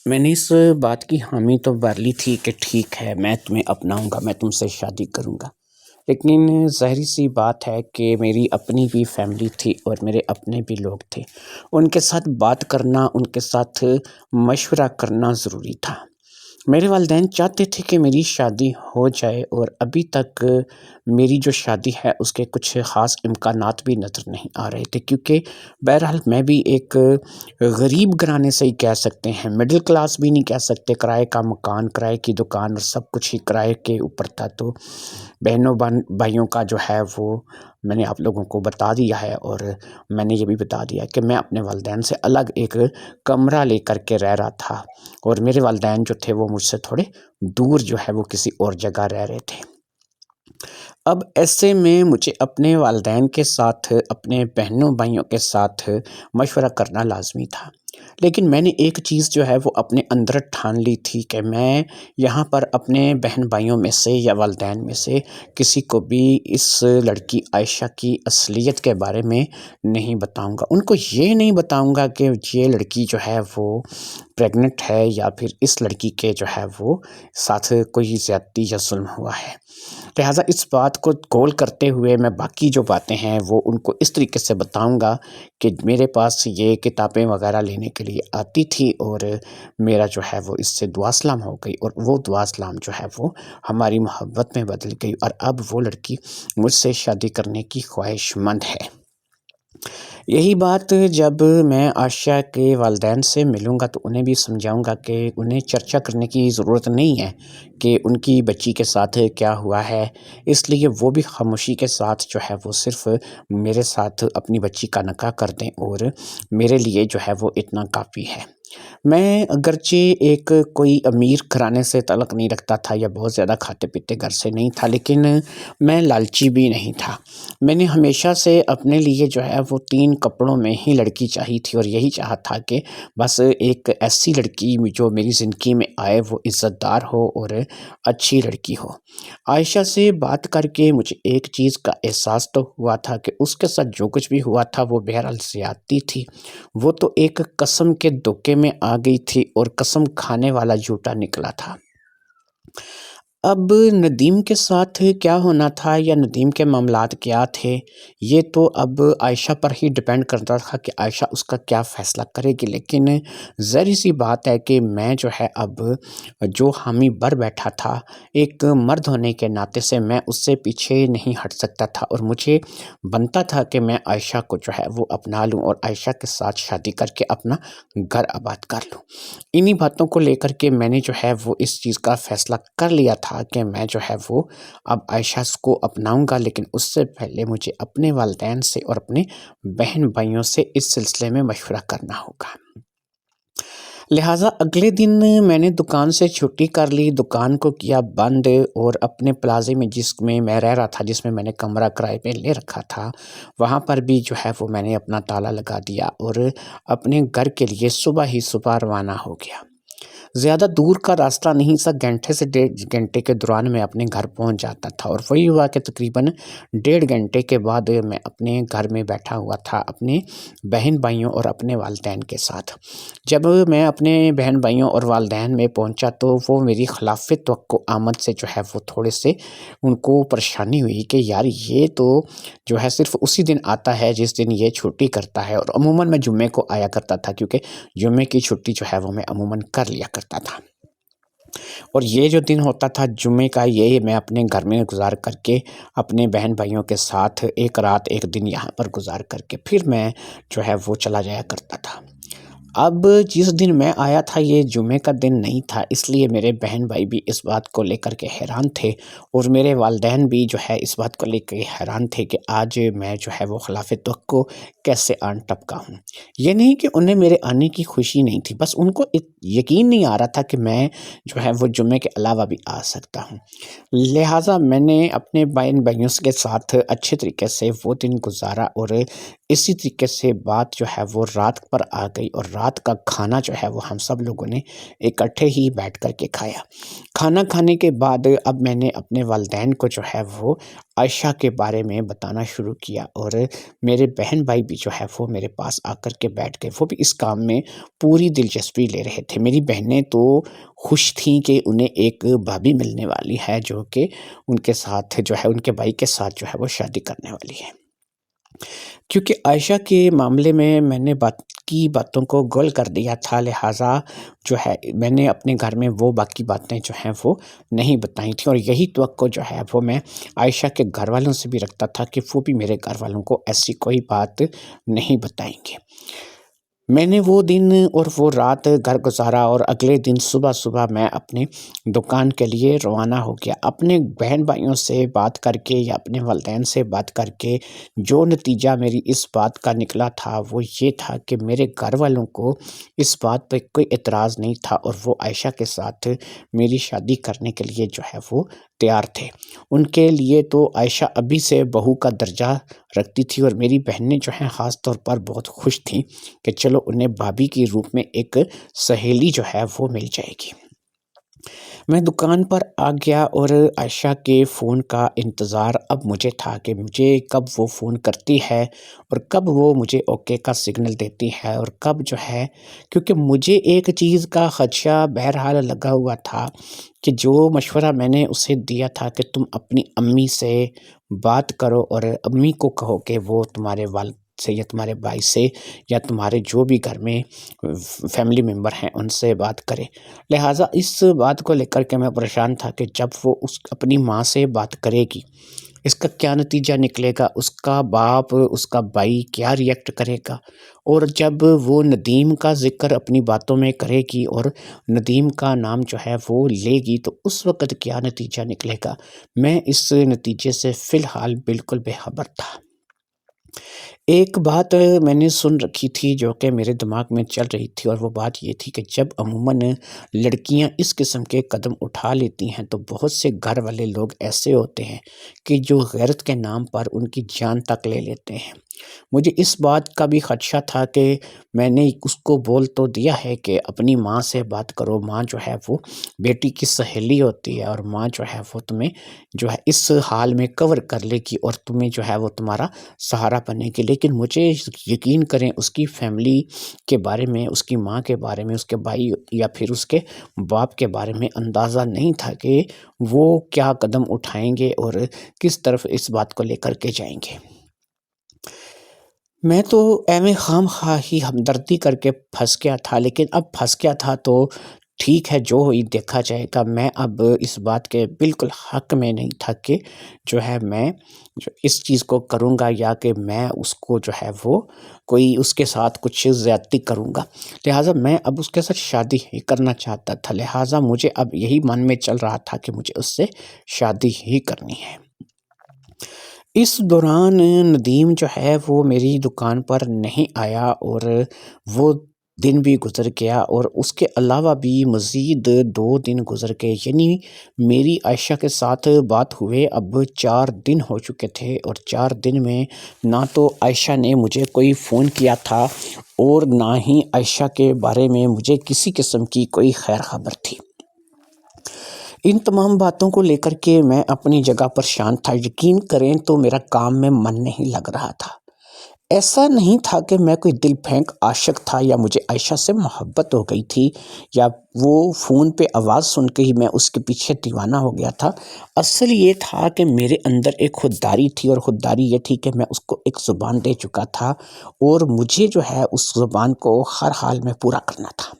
میں نے اس بات کی حامی تو بھر لی تھی کہ ٹھیک ہے میں تمہیں اپناؤں گا، میں تم سے شادی کروں گا، لیکن ظاہری سی بات ہے کہ میری اپنی بھی فیملی تھی اور میرے اپنے بھی لوگ تھے۔ ان کے ساتھ بات کرنا، ان کے ساتھ مشورہ کرنا ضروری تھا۔ میرے والدین چاہتے تھے کہ میری شادی ہو جائے، اور ابھی تک میری جو شادی ہے اس کے کچھ خاص امکانات بھی نظر نہیں آ رہے تھے، کیونکہ بہرحال میں بھی ایک غریب گھرانے سے ہی کہہ سکتے ہیں، مڈل کلاس بھی نہیں کہہ سکتے۔ کرائے کا مکان، کرائے کی دکان اور سب کچھ ہی کرائے کے اوپر تھا۔ تو بہنوں بھائیوں کا جو ہے وہ میں نے آپ لوگوں کو بتا دیا ہے، اور میں نے یہ بھی بتا دیا کہ میں اپنے والدین سے الگ ایک کمرہ لے کر کے رہ رہا تھا، اور میرے والدین جو تھے وہ مجھ سے تھوڑے دور جو ہے وہ کسی اور جگہ رہ رہے تھے۔ اب ایسے میں مجھے اپنے والدین کے ساتھ، اپنے بہنوں بھائیوں کے ساتھ مشورہ کرنا لازمی تھا، لیکن میں نے ایک چیز جو ہے وہ اپنے اندر ٹھان لی تھی کہ میں یہاں پر اپنے بہن بھائیوں میں سے یا والدین میں سے کسی کو بھی اس لڑکی عائشہ کی اصلیت کے بارے میں نہیں بتاؤں گا۔ ان کو یہ نہیں بتاؤں گا کہ یہ لڑکی جو ہے وہ پریگننٹ ہے، یا پھر اس لڑکی کے جو ہے وہ ساتھ کوئی زیادتی یا ظلم ہوا ہے۔ لہٰذا اس بات کو گول کرتے ہوئے میں باقی جو باتیں ہیں وہ ان کو اس طریقے سے بتاؤں گا کہ میرے پاس یہ کتابیں وغیرہ لینے کے لیے آتی تھی، اور میرا جو ہے وہ اس سے دعا سلام ہو گئی، اور وہ دعا سلام جو ہے وہ ہماری محبت میں بدل گئی، اور اب وہ لڑکی مجھ سے شادی کرنے کی خواہش مند ہے۔ یہی بات جب میں عائشہ کے والدین سے ملوں گا تو انہیں بھی سمجھاؤں گا کہ انہیں چرچا کرنے کی ضرورت نہیں ہے کہ ان کی بچی کے ساتھ کیا ہوا ہے، اس لیے وہ بھی خاموشی کے ساتھ جو ہے وہ صرف میرے ساتھ اپنی بچی کا نکاح کر دیں، اور میرے لیے جو ہے وہ اتنا کافی ہے۔ میں اگرچہ ایک کوئی امیر گھرانے سے تعلق نہیں رکھتا تھا، یا بہت زیادہ کھاتے پیتے گھر سے نہیں تھا، لیکن میں لالچی بھی نہیں تھا۔ میں نے ہمیشہ سے اپنے لیے جو ہے وہ 3 کپڑوں میں ہی لڑکی چاہی تھی، اور یہی چاہا تھا کہ بس ایک ایسی لڑکی جو میری زندگی میں آئے وہ عزت دار ہو اور اچھی لڑکی ہو۔ عائشہ سے بات کر کے مجھے ایک چیز کا احساس تو ہوا تھا کہ اس کے ساتھ جو کچھ بھی ہوا تھا وہ بہرحال زیادتی تھی، وہ تو ایک قسم کے دھوکے میں آ گئی تھی، اور قسم کھانے والا جھوٹا نکلا تھا۔ اب ندیم کے ساتھ کیا ہونا تھا یا ندیم کے معاملات کیا تھے، یہ تو اب عائشہ پر ہی ڈیپینڈ کرتا تھا کہ عائشہ اس کا کیا فیصلہ کرے گی، لیکن ظاہر سی بات ہے کہ میں جو ہے اب جو حامی بر بیٹھا تھا، ایک مرد ہونے کے ناطے سے میں اس سے پیچھے نہیں ہٹ سکتا تھا، اور مجھے بنتا تھا کہ میں عائشہ کو جو ہے وہ اپنا لوں، اور عائشہ کے ساتھ شادی کر کے اپنا گھر آباد کر لوں۔ انہی باتوں کو لے کر کے میں نے جو ہے وہ اس چیز کا فیصلہ کر لیا تھا کہ میں جو ہے وہ اب عائشہ کو اپناؤں گا، لیکن اس سے پہلے مجھے اپنے والدین سے اور اپنے بہن بھائیوں سے اس سلسلے میں مشورہ کرنا ہوگا۔ لہٰذا اگلے دن میں نے دکان سے چھٹی کر لی، دکان کو کیا بند، اور اپنے پلازے میں جس میں میں رہ رہا تھا، جس میں میں نے کمرہ کرائے پہ لے رکھا تھا، وہاں پر بھی جو ہے وہ میں نے اپنا تالا لگا دیا، اور اپنے گھر کے لیے صبح ہی صبح روانہ ہو گیا۔ زیادہ دور کا راستہ نہیں تھا، گھنٹے سے 1.5 گھنٹے کے دوران میں اپنے گھر پہنچ جاتا تھا، اور وہی ہوا کہ تقریباً 1.5 گھنٹے کے بعد میں اپنے گھر میں بیٹھا ہوا تھا اپنے بہن بھائیوں اور اپنے والدین کے ساتھ۔ جب میں اپنے بہن بھائیوں اور والدین میں پہنچا تو وہ میری خلاف توقع آمد سے جو ہے وہ تھوڑے سے ان کو پریشانی ہوئی کہ یار یہ تو جو ہے صرف اسی دن آتا ہے جس دن یہ چھٹی کرتا ہے، اور عموماً میں جمعے کو آیا کرتا تھا، کیونکہ جمعے کی چھٹی جو ہے وہ میں عموماً کر لیا کرتا تھا، اور یہ جو دن ہوتا تھا جمعے کا، یہ میں اپنے گھر میں گزار کر کے اپنے بہن بھائیوں کے ساتھ ایک رات ایک دن یہاں پر گزار کر کے پھر میں جو ہے وہ چلا جایا کرتا تھا۔ اب جس دن میں آیا تھا یہ جمعے کا دن نہیں تھا، اس لیے میرے بہن بھائی بھی اس بات کو لے کر کے حیران تھے، اور میرے والدین بھی جو ہے اس بات کو لے کے حیران تھے کہ آج میں جو ہے وہ خلاف توقع کیسے آن ٹپکا ہوں۔ یہ نہیں کہ انہیں میرے آنے کی خوشی نہیں تھی، بس ان کو یقین نہیں آ رہا تھا کہ میں جو ہے وہ جمعے کے علاوہ بھی آ سکتا ہوں۔ لہٰذا میں نے اپنے بہن بھائیوں کے ساتھ اچھے طریقے سے وہ دن گزارا، اور اسی طریقے سے بات جو ہے وہ رات پر آ گئی، اور رات کا کھانا جو ہے وہ ہم سب لوگوں نے اکٹھے ہی بیٹھ کر کے کھایا۔ کھانا کھانے کے بعد اب میں نے اپنے والدین کو جو ہے وہ عائشہ کے بارے میں بتانا شروع کیا، اور میرے بہن بھائی بھی جو ہے وہ میرے پاس آ کر کے بیٹھ گئے، وہ بھی اس کام میں پوری دلچسپی لے رہے تھے۔ میری بہنیں تو خوش تھیں کہ انہیں ایک بھابھی ملنے والی ہے جو کہ ان کے ساتھ جو ہے ان کے بھائی کے ساتھ جو ہے وہ شادی کرنے والی ہے۔ کیونکہ عائشہ کے معاملے میں نے باتوں کو گول کر دیا تھا، لہٰذا جو ہے میں نے اپنے گھر میں وہ باقی باتیں جو ہیں وہ نہیں بتائی تھیں، اور یہی توقع جو ہے وہ میں عائشہ کے گھر والوں سے بھی رکھتا تھا کہ وہ بھی میرے گھر والوں کو ایسی کوئی بات نہیں بتائیں گے۔ میں نے وہ دن اور وہ رات گھر گزارا، اور اگلے دن صبح میں اپنے دکان کے لیے روانہ ہو گیا۔ اپنے بہن بھائیوں سے بات کر کے یا اپنے والدین سے بات کر کے جو نتیجہ میری اس بات کا نکلا تھا وہ یہ تھا کہ میرے گھر والوں کو اس بات پہ کوئی اعتراض نہیں تھا، اور وہ عائشہ کے ساتھ میری شادی کرنے کے لیے جو ہے وہ تیار تھے۔ ان کے لیے تو عائشہ ابھی سے بہو کا درجہ رکھتی تھی، اور میری بہنیں جو ہیں خاص طور پر بہت خوش تھیں کہ چلو انہیں بھابھی کی روپ میں ایک سہیلی جو ہے وہ مل جائے گی۔ میں دکان پر آ گیا، اور عائشہ کے فون کا انتظار اب مجھے تھا کہ مجھے کب وہ فون کرتی ہے، اور کب وہ مجھے اوکے کا سگنل دیتی ہے، اور کب جو ہے، کیونکہ مجھے ایک چیز کا خدشہ بہرحال لگا ہوا تھا کہ جو مشورہ میں نے اسے دیا تھا کہ تم اپنی امی سے بات کرو، اور امی کو کہو کہ وہ تمہارے والد سے یا تمہارے بھائی سے یا تمہارے جو بھی گھر میں فیملی ممبر ہیں ان سے بات کرے۔ لہٰذا اس بات کو لے کر کے میں پریشان تھا کہ جب وہ اپنی ماں سے بات کرے گی، اس کا کیا نتیجہ نکلے گا، اس کا باپ، اس کا بھائی کیا ریئیکٹ کرے گا، اور جب وہ ندیم کا ذکر اپنی باتوں میں کرے گی اور ندیم کا نام جو ہے وہ لے گی تو اس وقت کیا نتیجہ نکلے گا۔ میں اس نتیجے سے فی الحال بالکل بے خبر تھا۔ ایک بات میں نے سن رکھی تھی جو کہ میرے دماغ میں چل رہی تھی، اور وہ بات یہ تھی کہ جب عموماً لڑکیاں اس قسم کے قدم اٹھا لیتی ہیں تو بہت سے گھر والے لوگ ایسے ہوتے ہیں کہ جو غیرت کے نام پر ان کی جان تک لے لیتے ہیں۔ مجھے اس بات کا بھی خدشہ تھا کہ میں نے اس کو بول تو دیا ہے کہ اپنی ماں سے بات کرو، ماں جو ہے وہ بیٹی کی سہیلی ہوتی ہے، اور ماں جو ہے وہ تمہیں جو ہے اس حال میں کور کر لے گی اور تمہیں جو ہے وہ تمہارا سہارا بنے گی۔ لیکن مجھے یقین کریں اس کی فیملی کے بارے میں، اس کی ماں کے بارے میں، اس کے بھائی یا پھر اس کے باپ کے بارے میں اندازہ نہیں تھا کہ وہ کیا قدم اٹھائیں گے اور کس طرف اس بات کو لے کر کے جائیں گے۔ میں تو ایم خام خواہ ہی ہمدردی کر کے پھنس گیا تھا، لیکن اب پھنس گیا تھا تو ٹھیک ہے، جو ہوئی دیکھا جائے گا۔ میں اب اس بات کے بالکل حق میں نہیں تھا کہ جو ہے میں جو اس چیز کو کروں گا یا کہ میں اس کو جو ہے وہ کوئی اس کے ساتھ کچھ زیادتی کروں گا۔ لہٰذا میں اب اس کے ساتھ شادی ہی کرنا چاہتا تھا، لہٰذا مجھے اب یہی من میں چل رہا تھا کہ مجھے اس سے شادی ہی کرنی ہے۔ اس دوران ندیم جو ہے وہ میری دکان پر نہیں آیا، اور وہ دن بھی گزر گیا، اور اس کے علاوہ بھی مزید 2 دن گزر گئے، یعنی میری عائشہ کے ساتھ بات ہوئے اب 4 دن ہو چکے تھے، اور 4 دن میں نہ تو عائشہ نے مجھے کوئی فون کیا تھا اور نہ ہی عائشہ کے بارے میں مجھے کسی قسم کی کوئی خیر خبر تھی۔ ان تمام باتوں کو لے کر کے میں اپنی جگہ پر شانت تھا۔ یقین کریں تو میرا کام میں من نہیں لگ رہا تھا۔ ایسا نہیں تھا کہ میں کوئی دل پھینک عاشق تھا یا مجھے عائشہ سے محبت ہو گئی تھی یا وہ فون پہ آواز سن کے ہی میں اس کے پیچھے دیوانہ ہو گیا تھا۔ اصل یہ تھا کہ میرے اندر ایک خودداری تھی، اور خودداری یہ تھی کہ میں اس کو ایک زبان دے چکا تھا، اور مجھے جو ہے اس زبان کو ہر حال میں پورا کرنا تھا۔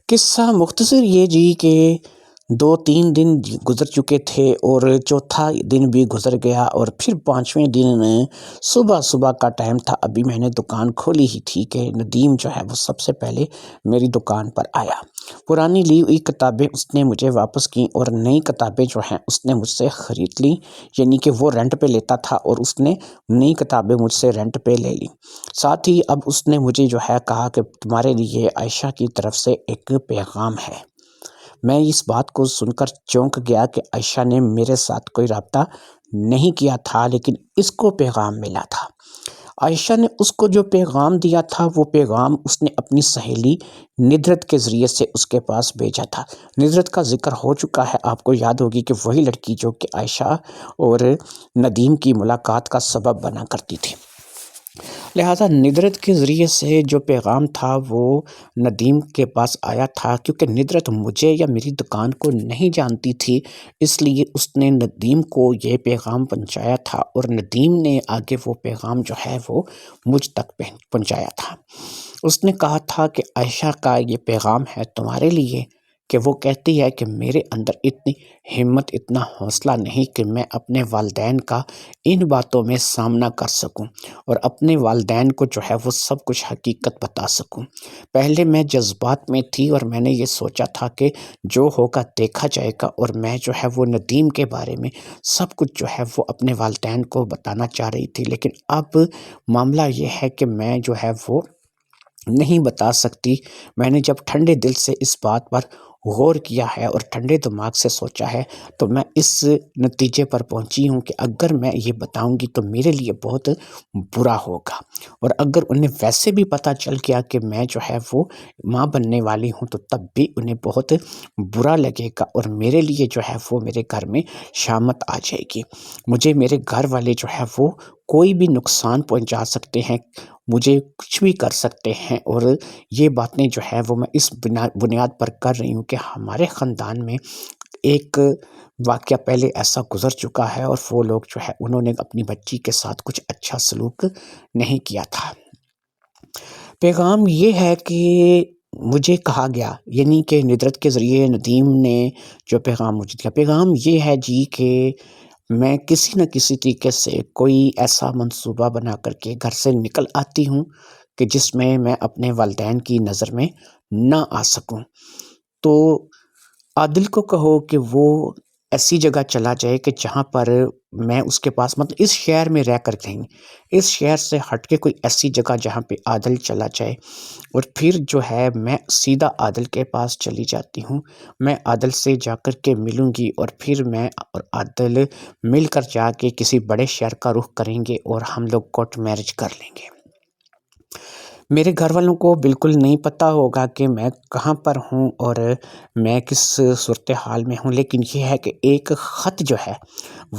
قصہ مختصر یہ جی کہ 2-3 دن گزر چکے تھے، اور چوتھا دن بھی گزر گیا، اور پھر 5ویں دن صبح کا ٹائم تھا۔ ابھی میں نے دکان کھولی ہی تھی کہ ندیم جو ہے وہ سب سے پہلے میری دکان پر آیا۔ پرانی لی ہوئی کتابیں اس نے مجھے واپس کیں، اور نئی کتابیں جو ہیں اس نے مجھ سے خرید لیں، یعنی کہ وہ رینٹ پہ لیتا تھا اور اس نے نئی کتابیں مجھ سے رینٹ پہ لے لیں۔ ساتھ ہی اب اس نے مجھے جو ہے کہا کہ تمہارے لیے عائشہ کی طرف سے ایک پیغام ہے۔ میں اس بات کو سن کر چونک گیا کہ عائشہ نے میرے ساتھ کوئی رابطہ نہیں کیا تھا، لیکن اس کو پیغام ملا تھا۔ عائشہ نے اس کو جو پیغام دیا تھا وہ پیغام اس نے اپنی سہیلی ندرت کے ذریعے سے اس کے پاس بھیجا تھا۔ ندرت کا ذکر ہو چکا ہے، آپ کو یاد ہوگی کہ وہی لڑکی جو کہ عائشہ اور ندیم کی ملاقات کا سبب بنا کرتی تھی۔ لہٰذا ندرت کے ذریعے سے جو پیغام تھا وہ ندیم کے پاس آیا تھا، کیونکہ ندرت مجھے یا میری دکان کو نہیں جانتی تھی، اس لیے اس نے ندیم کو یہ پیغام پہنچایا تھا، اور ندیم نے آگے وہ پیغام جو ہے وہ مجھ تک پہنچایا تھا۔ اس نے کہا تھا کہ عائشہ کا یہ پیغام ہے تمہارے لیے، کہ وہ کہتی ہے کہ میرے اندر اتنی ہمت، اتنا حوصلہ نہیں کہ میں اپنے والدین کا ان باتوں میں سامنا کر سکوں اور اپنے والدین کو جو ہے وہ سب کچھ حقیقت بتا سکوں۔ پہلے میں جذبات میں تھی اور میں نے یہ سوچا تھا کہ جو ہوگا دیکھا جائے گا، اور میں جو ہے وہ ندیم کے بارے میں سب کچھ جو ہے وہ اپنے والدین کو بتانا چاہ رہی تھی، لیکن اب معاملہ یہ ہے کہ میں جو ہے وہ نہیں بتا سکتی۔ میں نے جب ٹھنڈے دل سے اس بات پر غور کیا ہے اور ٹھنڈے دماغ سے سوچا ہے، تو میں اس نتیجے پر پہنچی ہوں کہ اگر میں یہ بتاؤں گی تو میرے لیے بہت برا ہوگا، اور اگر انہیں ویسے بھی پتہ چل گیا کہ میں جو ہے وہ ماں بننے والی ہوں تو تب بھی انہیں بہت برا لگے گا، اور میرے لیے جو ہے وہ میرے گھر میں شامت آ جائے گی۔ مجھے میرے گھر والے جو ہے وہ کوئی بھی نقصان پہنچا سکتے ہیں، مجھے کچھ بھی کر سکتے ہیں، اور یہ باتیں جو ہے وہ میں اس بنیاد پر کر رہی ہوں کہ ہمارے خاندان میں ایک واقعہ پہلے ایسا گزر چکا ہے، اور وہ لوگ جو ہے انہوں نے اپنی بچی کے ساتھ کچھ اچھا سلوک نہیں کیا تھا۔ پیغام یہ ہے کہ مجھے کہا گیا، یعنی کہ ندرت کے ذریعے ندیم نے جو پیغام مجھے دیا، پیغام یہ ہے جی کہ میں کسی نہ کسی طریقے سے کوئی ایسا منصوبہ بنا کر کے گھر سے نکل آتی ہوں کہ جس میں میں اپنے والدین کی نظر میں نہ آ سکوں۔ تو عادل کو کہو کہ وہ ایسی جگہ چلا جائے کہ جہاں پر میں اس کے پاس، مطلب اس شہر میں رہ کر کہیں، اس شہر سے ہٹ کے کوئی ایسی جگہ جہاں پہ عادل چلا جائے، اور پھر جو ہے میں سیدھا عادل کے پاس چلی جاتی ہوں۔ میں عادل سے جا کر کے ملوں گی، اور پھر میں اور عادل مل کر جا کے کسی بڑے شہر کا رخ کریں گے اور ہم لوگ کورٹ میرج کر لیں گے۔ میرے گھر والوں کو بالکل نہیں پتہ ہوگا کہ میں کہاں پر ہوں اور میں کس صورتحال میں ہوں، لیکن یہ ہے کہ ایک خط جو ہے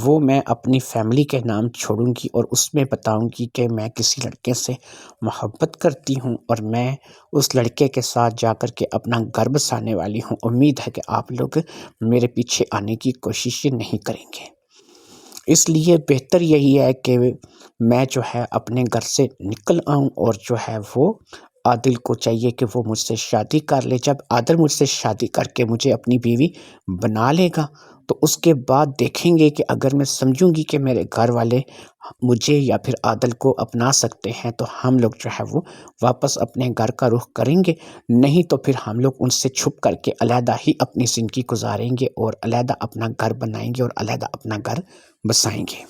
وہ میں اپنی فیملی کے نام چھوڑوں گی، اور اس میں بتاؤں گی کہ میں کسی لڑکے سے محبت کرتی ہوں اور میں اس لڑکے کے ساتھ جا کر کے اپنا گھر بسانے والی ہوں۔ امید ہے کہ آپ لوگ میرے پیچھے آنے کی کوشش نہیں کریں گے۔ اس لیے بہتر یہی ہے کہ میں جو ہے اپنے گھر سے نکل آؤں، اور جو ہے وہ عادل کو چاہیے کہ وہ مجھ سے شادی کر لے۔ جب عادل مجھ سے شادی کر کے مجھے اپنی بیوی بنا لے گا تو اس کے بعد دیکھیں گے کہ اگر میں سمجھوں گی کہ میرے گھر والے مجھے یا پھر عادل کو اپنا سکتے ہیں تو ہم لوگ جو ہے وہ واپس اپنے گھر کا رخ کریں گے، نہیں تو پھر ہم لوگ ان سے چھپ کر کے علیحدہ ہی اپنی زندگی گزاریں گے، اور علیحدہ اپنا گھر بنائیں گے اور علیحدہ اپنا گھر بسائیں گے۔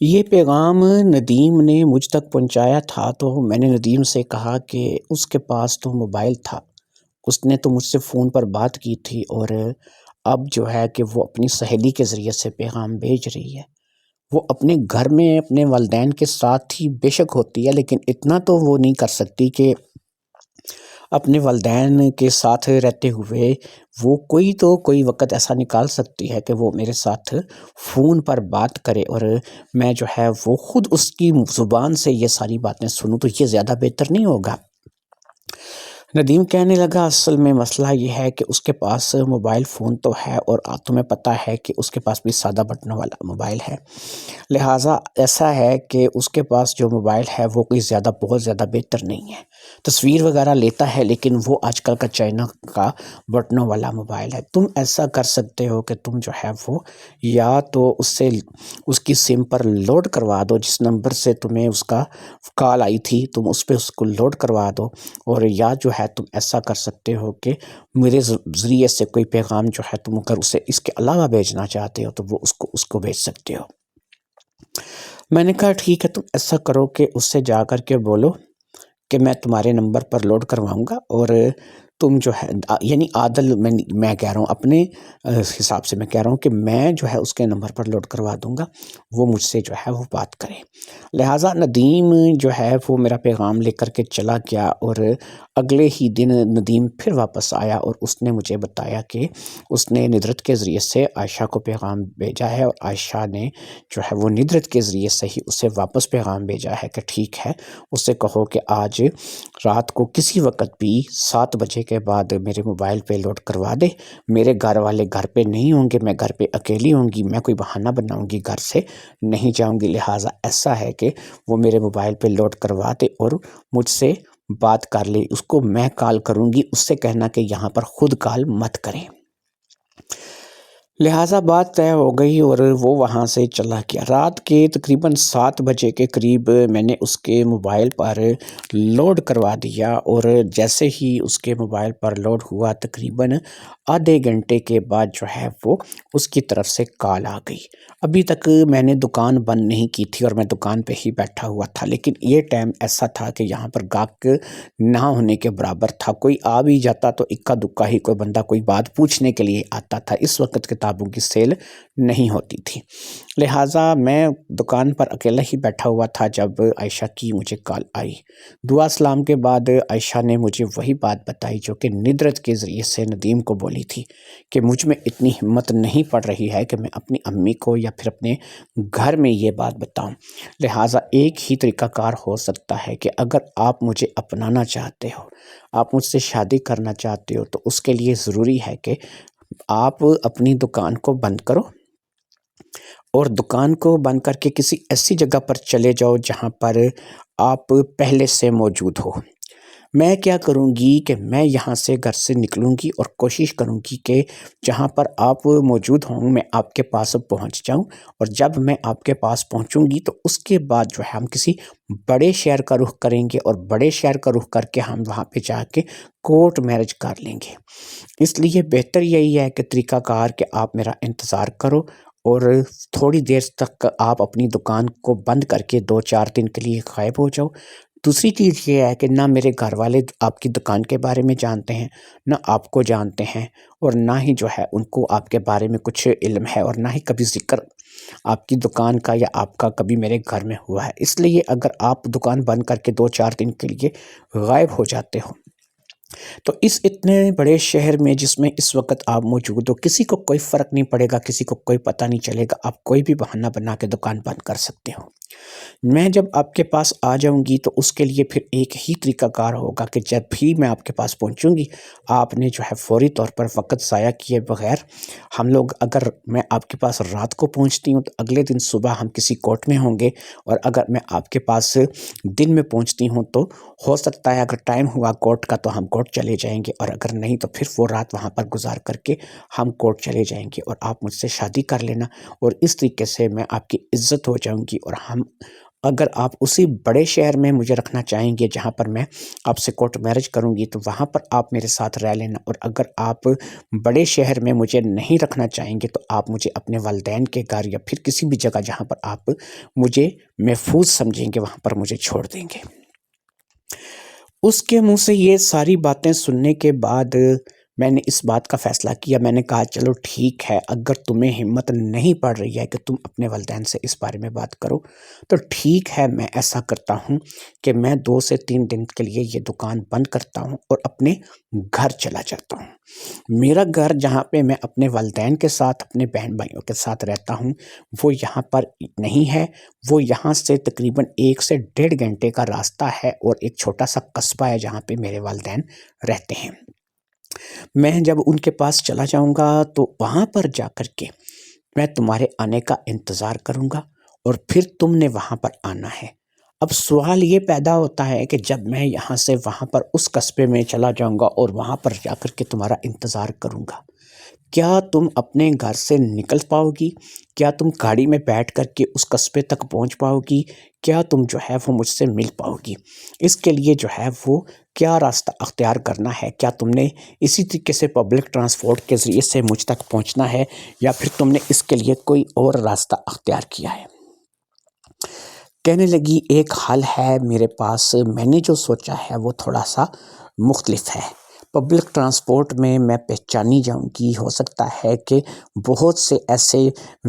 یہ پیغام ندیم نے مجھ تک پہنچایا تھا، تو میں نے ندیم سے کہا کہ اس کے پاس تو موبائل تھا، اس نے تو مجھ سے فون پر بات کی تھی، اور اب جو ہے کہ وہ اپنی سہیلی کے ذریعے سے پیغام بھیج رہی ہے۔ وہ اپنے گھر میں اپنے والدین کے ساتھ ہی بے شک ہوتی ہے، لیکن اتنا تو وہ نہیں کر سکتی کہ اپنے والدین کے ساتھ رہتے ہوئے وہ کوئی وقت ایسا نکال سکتی ہے کہ وہ میرے ساتھ فون پر بات کرے، اور میں جو ہے وہ خود اس کی زبان سے یہ ساری باتیں سنوں، تو یہ زیادہ بہتر نہیں ہوگا؟ ندیم کہنے لگا اصل میں مسئلہ یہ ہے کہ اس کے پاس موبائل فون تو ہے، اور تمہیں پتہ ہے کہ اس کے پاس بھی سادہ بٹنوں والا موبائل ہے، لہٰذا ایسا ہے کہ اس کے پاس جو موبائل ہے وہ کوئی بہت زیادہ بہتر نہیں ہے، تصویر وغیرہ لیتا ہے لیکن وہ آج کل کا چائنا کا بٹنوں والا موبائل ہے۔ تم ایسا کر سکتے ہو کہ تم جو ہے وہ یا تو اس کی سم پر لوڈ کروا دو، جس نمبر سے تمہیں اس کا کال آئی تھی تم اس پہ اس کو لوڈ کروا دو، اور یا جو ہے تم ایسا کر سکتے ہو کہ میرے ذریعے سے کوئی پیغام جو ہے تم اگر اسے اس کے علاوہ بھیجنا چاہتے ہو تو وہ اس کو بھیج سکتے ہو۔ میں نے کہا ٹھیک ہے، تم ایسا کرو کہ اس سے جا کر کے بولو کہ میں تمہارے نمبر پر لوڈ کرواؤں گا، اور تم جو ہے یعنی عادل میں کہہ رہا ہوں اپنے حساب سے میں کہہ رہا ہوں کہ میں جو ہے اس کے نمبر پر لوڈ کروا دوں گا، وہ مجھ سے جو ہے وہ بات کرے۔ لہٰذا ندیم جو ہے وہ میرا پیغام لے کر کے چلا گیا، اور اگلے ہی دن ندیم پھر واپس آیا اور اس نے مجھے بتایا کہ اس نے ندرت کے ذریعے سے عائشہ کو پیغام بھیجا ہے، اور عائشہ نے جو ہے وہ ندرت کے ذریعے سے ہی اسے واپس پیغام بھیجا ہے کہ ٹھیک ہے، اس سے کہو کہ آج رات کو کسی وقت بھی 7 بجے کے بعد میرے موبائل پہ لوڈ کروا دے، میرے گھر والے گھر پہ نہیں ہوں گے، میں گھر پہ اکیلی ہوں گی، میں کوئی بہانہ بناؤں گی، گھر سے نہیں جاؤں گی، لہٰذا ایسا ہے کہ وہ میرے موبائل پہ لوڈ کروا دے اور مجھ سے بات کر لے، اس کو میں کال کروں گی، اس سے کہنا کہ یہاں پر خود کال مت کریں۔ لہٰذا بات طے ہو گئی اور وہ وہاں سے چلا گیا۔ رات کے تقریباً 7 بجے کے قریب میں نے اس کے موبائل پر لوڈ کروا دیا، اور جیسے ہی اس کے موبائل پر لوڈ ہوا تقریباً آدھے گھنٹے کے بعد جو ہے وہ اس کی طرف سے کال آ گئی۔ ابھی تک میں نے دکان بند نہیں کی تھی اور میں دکان پہ ہی بیٹھا ہوا تھا، لیکن یہ ٹائم ایسا تھا کہ یہاں پر گاہک نہ ہونے کے برابر تھا، کوئی آ بھی جاتا تو اکا دکا ہی کوئی بندہ کوئی بات پوچھنے کے لیے آتا تھا۔ اس وقت کتابوں کی سیل نہیں ہوتی تھی، لہٰذا میں دکان پر اکیلا ہی بیٹھا ہوا تھا جب عائشہ کی مجھے کال آئی۔ دعا سلام کے بعد عائشہ نے مجھے وہی بات بتائی جو کہ ندرت کے ذریعے سے ندیم کو بولی تھی کہ مجھ میں اتنی ہمت نہیں پڑ رہی ہے کہ میں اپنی امی کو یا پھر اپنے گھر میں یہ بات بتاؤں، لہٰذا ایک ہی طریقہ کار ہو سکتا ہے کہ اگر آپ مجھے اپنانا چاہتے ہو، آپ مجھ سے شادی کرنا چاہتے ہو، تو اس کے لیے ضروری ہے کہ آپ اپنی دکان کو بند کرو اور دکان کو بند کر کے کسی ایسی جگہ پر چلے جاؤ جہاں پر آپ پہلے سے موجود ہو۔ میں کیا کروں گی کہ میں یہاں سے گھر سے نکلوں گی اور کوشش کروں گی کہ جہاں پر آپ موجود ہوں میں آپ کے پاس پہنچ جاؤں، اور جب میں آپ کے پاس پہنچوں گی تو اس کے بعد جو ہے ہم کسی بڑے شہر کا رخ کریں گے، اور بڑے شہر کا رخ کر کے ہم وہاں پہ جا کے کورٹ میرج کر لیں گے۔ اس لیے بہتر یہی ہے کہ طریقہ کار کہ آپ میرا انتظار کرو، اور تھوڑی دیر تک آپ اپنی دکان کو بند کر کے 2-4 دن کے لیے غائب ہو جاؤ۔ دوسری چیز یہ ہے کہ نہ میرے گھر والے آپ کی دکان کے بارے میں جانتے ہیں، نہ آپ کو جانتے ہیں، اور نہ ہی جو ہے ان کو آپ کے بارے میں کچھ علم ہے، اور نہ ہی کبھی ذکر آپ کی دکان کا یا آپ کا کبھی میرے گھر میں ہوا ہے۔ اس لیے اگر آپ دکان بند کر کے 2-4 دن کے لیے غائب ہو جاتے ہو تو اس اتنے بڑے شہر میں جس میں اس وقت آپ موجود ہو، کسی کو کوئی فرق نہیں پڑے گا، کسی کو کوئی پتہ نہیں چلے گا، آپ کوئی بھی بہانہ بنا کے دکان بند کر سکتے ہو۔ میں جب آپ کے پاس آ جاؤں گی تو اس کے لیے پھر ایک ہی طریقہ کار ہوگا کہ جب بھی میں آپ کے پاس پہنچوں گی، آپ نے جو ہے فوری طور پر وقت ضائع کیے بغیر ہم لوگ، اگر میں آپ کے پاس رات کو پہنچتی ہوں تو اگلے دن صبح ہم کسی کورٹ میں ہوں گے، اور اگر میں آپ کے پاس دن میں پہنچتی ہوں تو ہو سکتا ہے اگر ٹائم ہوا کورٹ کا تو ہم کورٹ چلے جائیں گے، اور اگر نہیں تو پھر وہ رات وہاں پر گزار کر کے ہم کورٹ چلے جائیں گے، اور آپ مجھ سے شادی کر لینا، اور اس طریقے سے میں آپ کی عزت ہو جاؤں گی۔ اور ہم، اگر آپ اسی بڑے شہر میں مجھے رکھنا چاہیں گے جہاں پر میں آپ سے کورٹ میرج کروں گی، تو وہاں پر آپ میرے ساتھ رہ لینا، اور اگر آپ بڑے شہر میں مجھے نہیں رکھنا چاہیں گے تو آپ مجھے اپنے والدین کے گھر یا پھر کسی بھی جگہ جہاں پر آپ مجھے محفوظ سمجھیں گے وہاں پر مجھے چھوڑ دیں گے۔ اس کے منہ سے یہ ساری باتیں سننے کے بعد میں نے اس بات کا فیصلہ کیا، میں نے کہا چلو ٹھیک ہے، اگر تمہیں ہمت نہیں پڑ رہی ہے کہ تم اپنے والدین سے اس بارے میں بات کرو تو ٹھیک ہے، میں ایسا کرتا ہوں کہ میں 2 سے 3 دن کے لیے یہ دکان بند کرتا ہوں اور اپنے گھر چلا جاتا ہوں۔ میرا گھر جہاں پہ میں اپنے والدین کے ساتھ، اپنے بہن بھائیوں کے ساتھ رہتا ہوں، وہ یہاں پر نہیں ہے، وہ یہاں سے تقریباً 1 سے 1.5 گھنٹے کا راستہ ہے، اور ایک چھوٹا سا قصبہ ہے جہاں پہ میرے والدین رہتے ہیں۔ میں جب ان کے پاس چلا جاؤں گا تو وہاں پر جا کر کے میں تمہارے آنے کا انتظار کروں گا، اور پھر تم نے وہاں پر آنا ہے۔ اب سوال یہ پیدا ہوتا ہے کہ جب میں یہاں سے وہاں پر اس قصبے میں چلا جاؤں گا اور وہاں پر جا کر کے تمہارا انتظار کروں گا، کیا تم اپنے گھر سے نکل پاؤ گی؟ کیا تم گاڑی میں بیٹھ کر کے اس قصبے تک پہنچ پاؤ گی؟ کیا تم جو ہے وہ مجھ سے مل پاؤ گی؟ اس کے لیے جو ہے وہ کیا راستہ اختیار کرنا ہے؟ کیا تم نے اسی طریقے سے پبلک ٹرانسپورٹ کے ذریعے سے مجھ تک پہنچنا ہے، یا پھر تم نے اس کے لیے کوئی اور راستہ اختیار کیا ہے؟ کہنے لگی ایک حل ہے میرے پاس، میں نے جو سوچا ہے وہ تھوڑا سا مختلف ہے، پبلک ٹرانسپورٹ میں پہچانی جاؤں گی، ہو سکتا ہے کہ بہت سے ایسے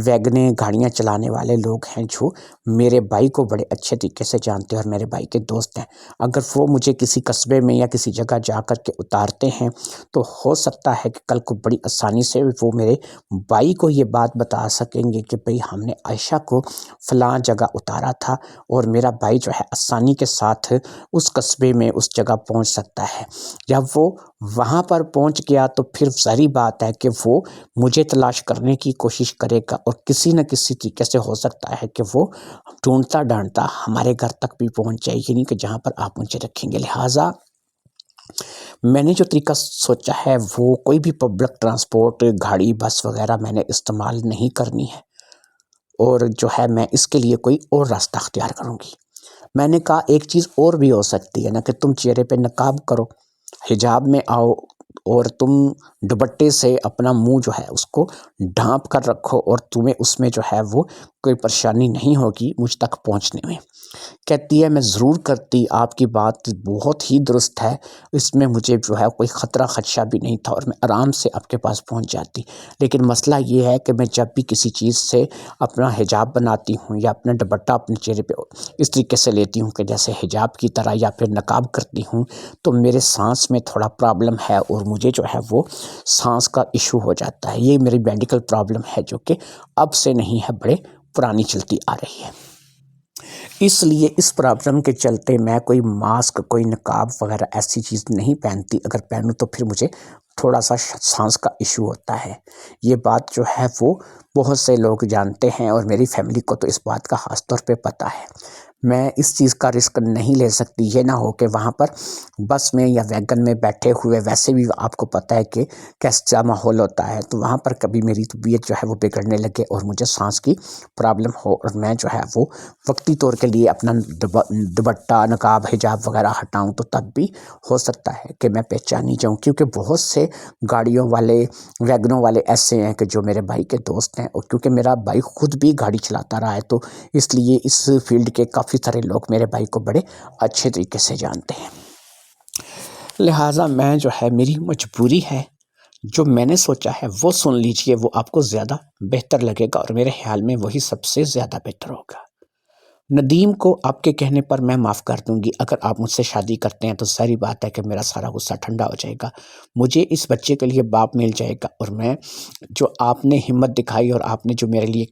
ویگنیں گاڑیاں چلانے والے لوگ ہیں جو میرے بھائی کو بڑے اچھے طریقے سے جانتے ہیں اور میرے بھائی کے دوست ہیں۔ اگر وہ مجھے کسی قصبے میں یا کسی جگہ جا کر کے اتارتے ہیں تو ہو سکتا ہے کہ کل کو بڑی آسانی سے وہ میرے بھائی کو یہ بات بتا سکیں گے کہ بھئی ہم نے عائشہ کو فلاں جگہ اتارا تھا، اور میرا بھائی جو ہے آسانی کے ساتھ اس قصبے میں اس جگہ پہنچ سکتا ہے۔ جب وہ وہاں پر پہنچ گیا تو پھر ظاہری بات ہے کہ وہ مجھے تلاش کرنے کی کوشش کرے گا، اور کسی نہ کسی طریقے سے ہو سکتا ہے کہ وہ ڈھونڈتا ڈھانڈتا ہمارے گھر تک بھی پہنچ جائے، یعنی کہ جہاں پر آپ مجھے رکھیں گے۔ لہٰذا میں نے جو طریقہ سوچا ہے وہ کوئی بھی پبلک ٹرانسپورٹ گاڑی بس وغیرہ میں نے استعمال نہیں کرنی ہے، اور جو ہے میں اس کے لیے کوئی اور راستہ اختیار کروں گی۔ میں نے کہا ایک چیز اور بھی ہو سکتی ہے نا، کہ تم چہرے پہ نقاب کرو، حجاب میں آؤ، اور تم دوپٹے سے اپنا منہ جو ہے اس کو ڈھانپ کر رکھو، اور تمہیں اس میں جو ہے وہ کوئی پریشانی نہیں ہوگی مجھ تک پہنچنے میں۔ کہتی ہے میں ضرور کرتی، آپ کی بات بہت ہی درست ہے، اس میں مجھے جو ہے کوئی خطرہ خدشہ بھی نہیں تھا، اور میں آرام سے آپ کے پاس پہنچ جاتی۔ لیکن مسئلہ یہ ہے کہ میں جب بھی کسی چیز سے اپنا حجاب بناتی ہوں یا اپنا دوپٹہ اپنے چہرے پہ اس طریقے سے لیتی ہوں کہ جیسے حجاب کی طرح یا پھر نقاب کرتی ہوں، تو میرے سانس میں تھوڑا پرابلم ہے، اور مجھے جو ہے وہ سانس کا ایشو ہو جاتا ہے۔ یہ میری میڈیکل پرابلم ہے جو کہ اب سے نہیں ہے، بڑے پرانی چلتی آ رہی ہے۔ اس لیے اس پرابلم کے چلتے میں کوئی ماسک، کوئی نقاب وغیرہ ایسی چیز نہیں پہنتی۔ اگر پہنوں تو پھر مجھے تھوڑا سا سانس کا ایشو ہوتا ہے۔ یہ بات جو ہے وہ بہت سے لوگ جانتے ہیں، اور میری فیملی کو تو اس بات کا خاص طور پہ پتہ ہے۔ میں اس چیز کا رسک نہیں لے سکتی، یہ نہ ہو کہ وہاں پر بس میں یا ویگن میں بیٹھے ہوئے، ویسے بھی آپ کو پتہ ہے کہ کیسا ماحول ہوتا ہے، تو وہاں پر کبھی میری طبیعت جو ہے وہ بگڑنے لگے اور مجھے سانس کی پرابلم ہو، اور میں جو ہے وہ وقتی طور کے لیے اپنا دوپٹہ، نقاب، حجاب وغیرہ ہٹاؤں، تو تب بھی ہو سکتا ہے کہ میں پہچانی جاؤں، کیونکہ بہت سے گاڑیوں والے، ویگنوں والے ایسے ہیں کہ جو میرے بھائی کے دوست ہیں، اور کیونکہ میرا بھائی خود بھی گاڑی چلاتا رہا ہے، تو اس لیے اس فیلڈ کے کافی سارے لوگ میرے بھائی کو بڑے اچھے طریقے سے جانتے ہیں۔ لہٰذا میں جو ہے، میری مجبوری ہے، جو میں نے سوچا ہے وہ سن لیجئے، وہ آپ کو زیادہ بہتر لگے گا، اور میرے خیال میں وہی سب سے زیادہ بہتر ہوگا۔ ندیم کو آپ کے کہنے پر میں معاف کر دوں گی۔ اگر آپ مجھ سے شادی کرتے ہیں تو ساری بات ہے کہ میرا سارا غصہ ٹھنڈا ہو جائے گا، مجھے اس بچے کے لیے باپ مل جائے گا، اور میں جو آپ نے ہمت دکھائی اور آپ نے جو میرے لیے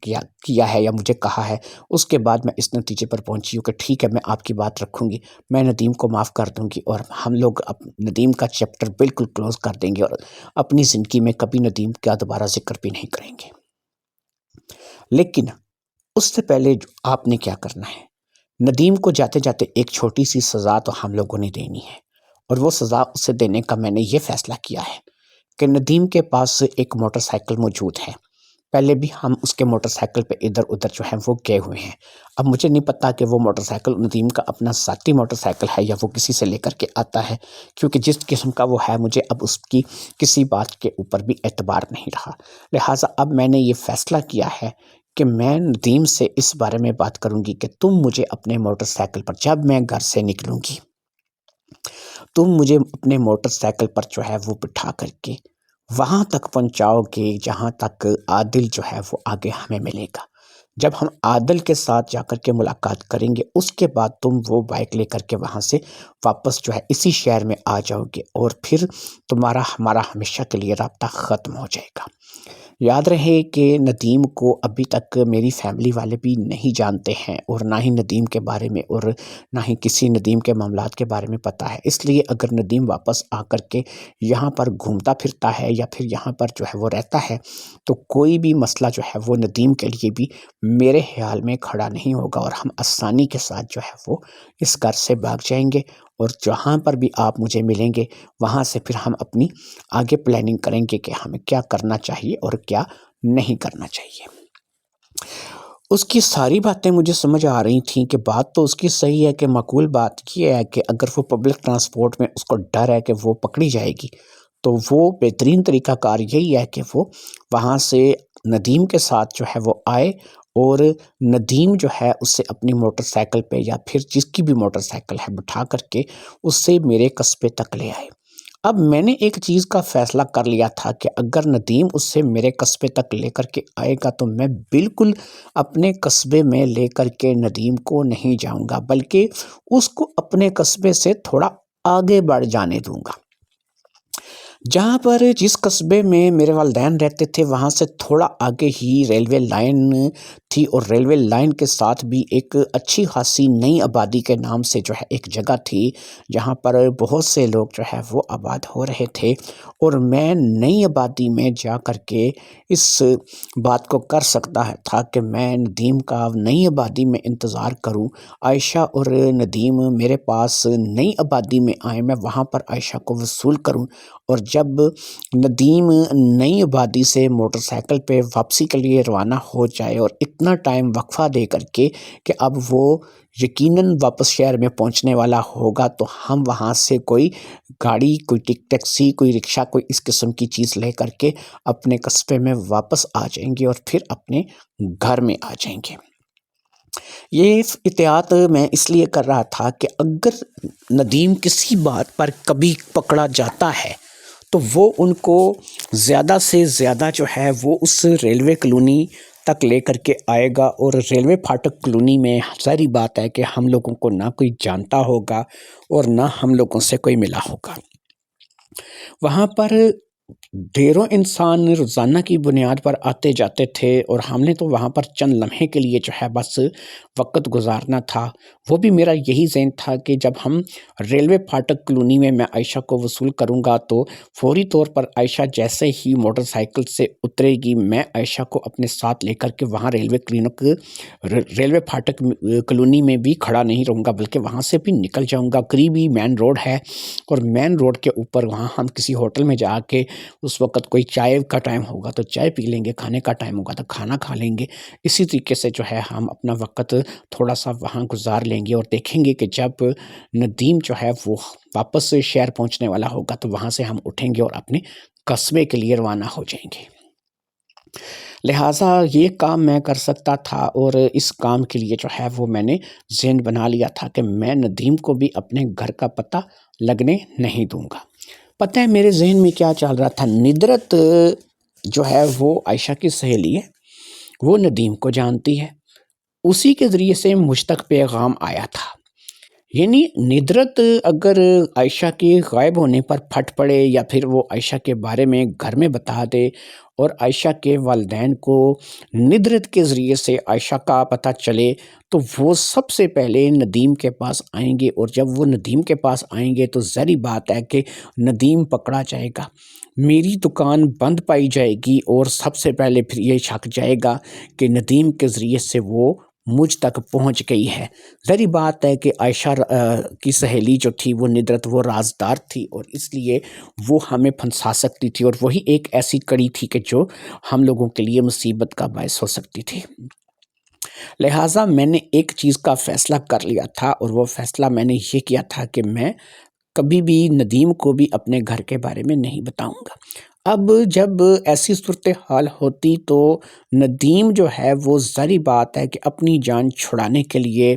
کیا ہے یا مجھے کہا ہے، اس کے بعد میں اس نتیجے پر پہنچی ہوں کہ ٹھیک ہے، میں آپ کی بات رکھوں گی، میں ندیم کو معاف کر دوں گی، اور ہم لوگ ندیم کا چیپٹر بالکل کلوز کر دیں گے، اور اپنی زندگی میں کبھی ندیم کا دوبارہ ذکر بھی نہیں کریں گے۔ لیکن اس سے پہلے آپ نے کیا کرنا ہے، ندیم کو جاتے جاتے ایک چھوٹی سی سزا تو ہم لوگوں نے دینی ہے، اور وہ سزا اسے دینے کا میں نے یہ فیصلہ کیا ہے کہ ندیم کے پاس ایک موٹر سائیکل موجود ہے۔ پہلے بھی ہم اس کے موٹر سائیکل پہ ادھر ادھر جو ہے وہ گئے ہوئے ہیں۔ اب مجھے نہیں پتا کہ وہ موٹر سائیکل ندیم کا اپنا ذاتی موٹر سائیکل ہے یا وہ کسی سے لے کر کے آتا ہے، کیونکہ جس قسم کا وہ ہے مجھے اب اس کی کسی بات کے اوپر بھی اعتبار نہیں رہا۔ لہٰذا اب میں نے یہ فیصلہ کیا ہے کہ میں ندیم سے اس بارے میں بات کروں گی کہ تم مجھے اپنے موٹر سائیکل پر، جب میں گھر سے نکلوں گی، تم مجھے اپنے موٹر سائیکل پر جو ہے وہ بٹھا کر کے وہاں تک پہنچاؤ گے جہاں تک عادل جو ہے وہ آگے ہمیں ملے گا۔ جب ہم عادل کے ساتھ جا کر کے ملاقات کریں گے، اس کے بعد تم وہ بائک لے کر کے وہاں سے واپس جو ہے اسی شہر میں آ جاؤ گے، اور پھر تمہارا ہمارا ہمیشہ کے لیے رابطہ ختم ہو جائے گا۔ یاد رہے کہ ندیم کو ابھی تک میری فیملی والے بھی نہیں جانتے ہیں، اور نہ ہی ندیم کے بارے میں، اور نہ ہی کسی ندیم کے معاملات کے بارے میں پتہ ہے۔ اس لیے اگر ندیم واپس آ کر کے یہاں پر گھومتا پھرتا ہے یا پھر یہاں پر جو ہے وہ رہتا ہے، تو کوئی بھی مسئلہ جو ہے وہ ندیم کے لیے بھی میرے خیال میں کھڑا نہیں ہوگا، اور ہم آسانی کے ساتھ جو ہے وہ اس گھر سے بھاگ جائیں گے، اور جہاں پر بھی آپ مجھے ملیں گے وہاں سے پھر ہم اپنی آگے پلاننگ کریں گے کہ ہمیں کیا کرنا چاہیے اور کیا نہیں کرنا چاہیے۔ اس کی ساری باتیں مجھے سمجھ آ رہی تھیں کہ بات تو اس کی صحیح ہے، کہ معقول بات یہ ہے کہ اگر وہ پبلک ٹرانسپورٹ میں اس کو ڈر ہے کہ وہ پکڑی جائے گی، تو وہ بہترین طریقہ کار یہی ہے کہ وہ وہاں سے ندیم کے ساتھ جو ہے وہ آئے، اور ندیم جو ہے اس سے اپنی موٹر سائیکل پہ یا پھر جس کی بھی موٹر سائیکل ہے بٹھا کر کے اس سے میرے قصبے تک لے آئے۔ اب میں نے ایک چیز کا فیصلہ کر لیا تھا کہ اگر ندیم اس سے میرے قصبے تک لے کر کے آئے گا تو میں بالکل اپنے قصبے میں لے کر کے ندیم کو نہیں جاؤں گا، بلکہ اس کو اپنے قصبے سے تھوڑا آگے بڑھ جانے دوں گا۔ جہاں پر جس قصبے میں میرے والدین رہتے تھے وہاں سے تھوڑا آگے ہی ریلوے لائن تھی، اور ریلوے لائن کے ساتھ بھی ایک اچھی خاصی نئی آبادی کے نام سے جو ہے ایک جگہ تھی جہاں پر بہت سے لوگ جو ہے وہ آباد ہو رہے تھے، اور میں نئی آبادی میں جا کر کے اس بات کو کر سکتا تھا کہ میں ندیم کا نئی آبادی میں انتظار کروں، عائشہ اور ندیم میرے پاس نئی آبادی میں آئیں، میں وہاں پر عائشہ کو وصول کروں، اور جب ندیم نئی آبادی سے موٹر سائیکل پہ واپسی کے لیے روانہ ہو جائے اور اتنا ٹائم وقفہ دے کر کے کہ اب وہ یقیناً واپس شہر میں پہنچنے والا ہوگا، تو ہم وہاں سے کوئی گاڑی، کوئی ٹیکسی، کوئی رکشہ، کوئی اس قسم کی چیز لے کر کے اپنے قصبے میں واپس آ جائیں گے اور پھر اپنے گھر میں آ جائیں گے۔ یہ احتیاط میں اس لیے کر رہا تھا کہ اگر ندیم کسی بات پر کبھی پکڑا جاتا ہے تو وہ ان کو زیادہ سے زیادہ جو ہے وہ اس ریلوے کالونی تک لے کر کے آئے گا، اور ریلوے پھاٹک کالونی میں ساری بات ہے کہ ہم لوگوں کو نہ کوئی جانتا ہوگا اور نہ ہم لوگوں سے کوئی ملا ہوگا۔ وہاں پر ڈھیروں انسان روزانہ کی بنیاد پر آتے جاتے تھے، اور ہم نے تو وہاں پر چند لمحے کے لیے جو ہے بس وقت گزارنا تھا۔ وہ بھی میرا یہی ذہن تھا کہ جب ہم ریلوے پھاٹک کالونی میں عائشہ کو وصول کروں گا تو فوری طور پر عائشہ جیسے ہی موٹر سائیکل سے اترے گی میں عائشہ کو اپنے ساتھ لے کر کے وہاں ریلوے پھاٹک کالونی میں بھی کھڑا نہیں رہوں گا، بلکہ وہاں سے بھی نکل جاؤں گا۔ قریبی مین روڈ ہے، اور مین روڈ کے اوپر وہاں ہم کسی ہوٹل میں جا کے اس وقت کوئی چائے کا ٹائم ہوگا تو چائے پی لیں گے، کھانے کا ٹائم ہوگا تو کھانا کھا لیں گے۔ اسی طریقے سے جو ہے ہم اپنا وقت تھوڑا سا وہاں گزار لیں گے، اور دیکھیں گے کہ جب ندیم جو ہے وہ واپس شہر پہنچنے والا ہوگا تو وہاں سے ہم اٹھیں گے اور اپنے قصبے کے لیے روانہ ہو جائیں گے۔ لہٰذا یہ کام میں کر سکتا تھا، اور اس کام کے لیے جو ہے وہ میں نے ذہن بنا لیا تھا کہ میں ندیم کو بھی اپنے گھر کا پتہ لگنے نہیں دوں گا۔ پتہ ہے میرے ذہن میں کیا چل رہا تھا؟ ندرت جو ہے وہ عائشہ کی سہیلی ہے، وہ ندیم کو جانتی ہے، اسی کے ذریعے سے مجھ تک پیغام آیا تھا۔ یعنی ندرت اگر عائشہ کے غائب ہونے پر پھٹ پڑے یا پھر وہ عائشہ کے بارے میں گھر میں بتا دے، اور عائشہ کے والدین کو ندرت کے ذریعے سے عائشہ کا پتہ چلے، تو وہ سب سے پہلے ندیم کے پاس آئیں گے، اور جب وہ ندیم کے پاس آئیں گے تو ظاہری بات ہے کہ ندیم پکڑا جائے گا، میری دکان بند پائی جائے گی، اور سب سے پہلے پھر یہ شک جائے گا کہ ندیم کے ذریعے سے وہ مجھ تک پہنچ گئی ہے۔ ظاہری بات ہے کہ عائشہ کی سہیلی جو تھی وہ ندرت، وہ رازدار تھی، اور اس لیے وہ ہمیں پھنسا سکتی تھی، اور وہی ایک ایسی کڑی تھی کہ جو ہم لوگوں کے لیے مصیبت کا باعث ہو سکتی تھی۔ لہٰذا میں نے ایک چیز کا فیصلہ کر لیا تھا، اور وہ فیصلہ میں نے یہ کیا تھا کہ میں کبھی بھی ندیم کو بھی اپنے گھر کے بارے میں نہیں بتاؤں گا۔ اب جب ایسی صورتحال ہوتی تو ندیم جو ہے وہ ظاہری بات ہے کہ اپنی جان چھڑانے کے لیے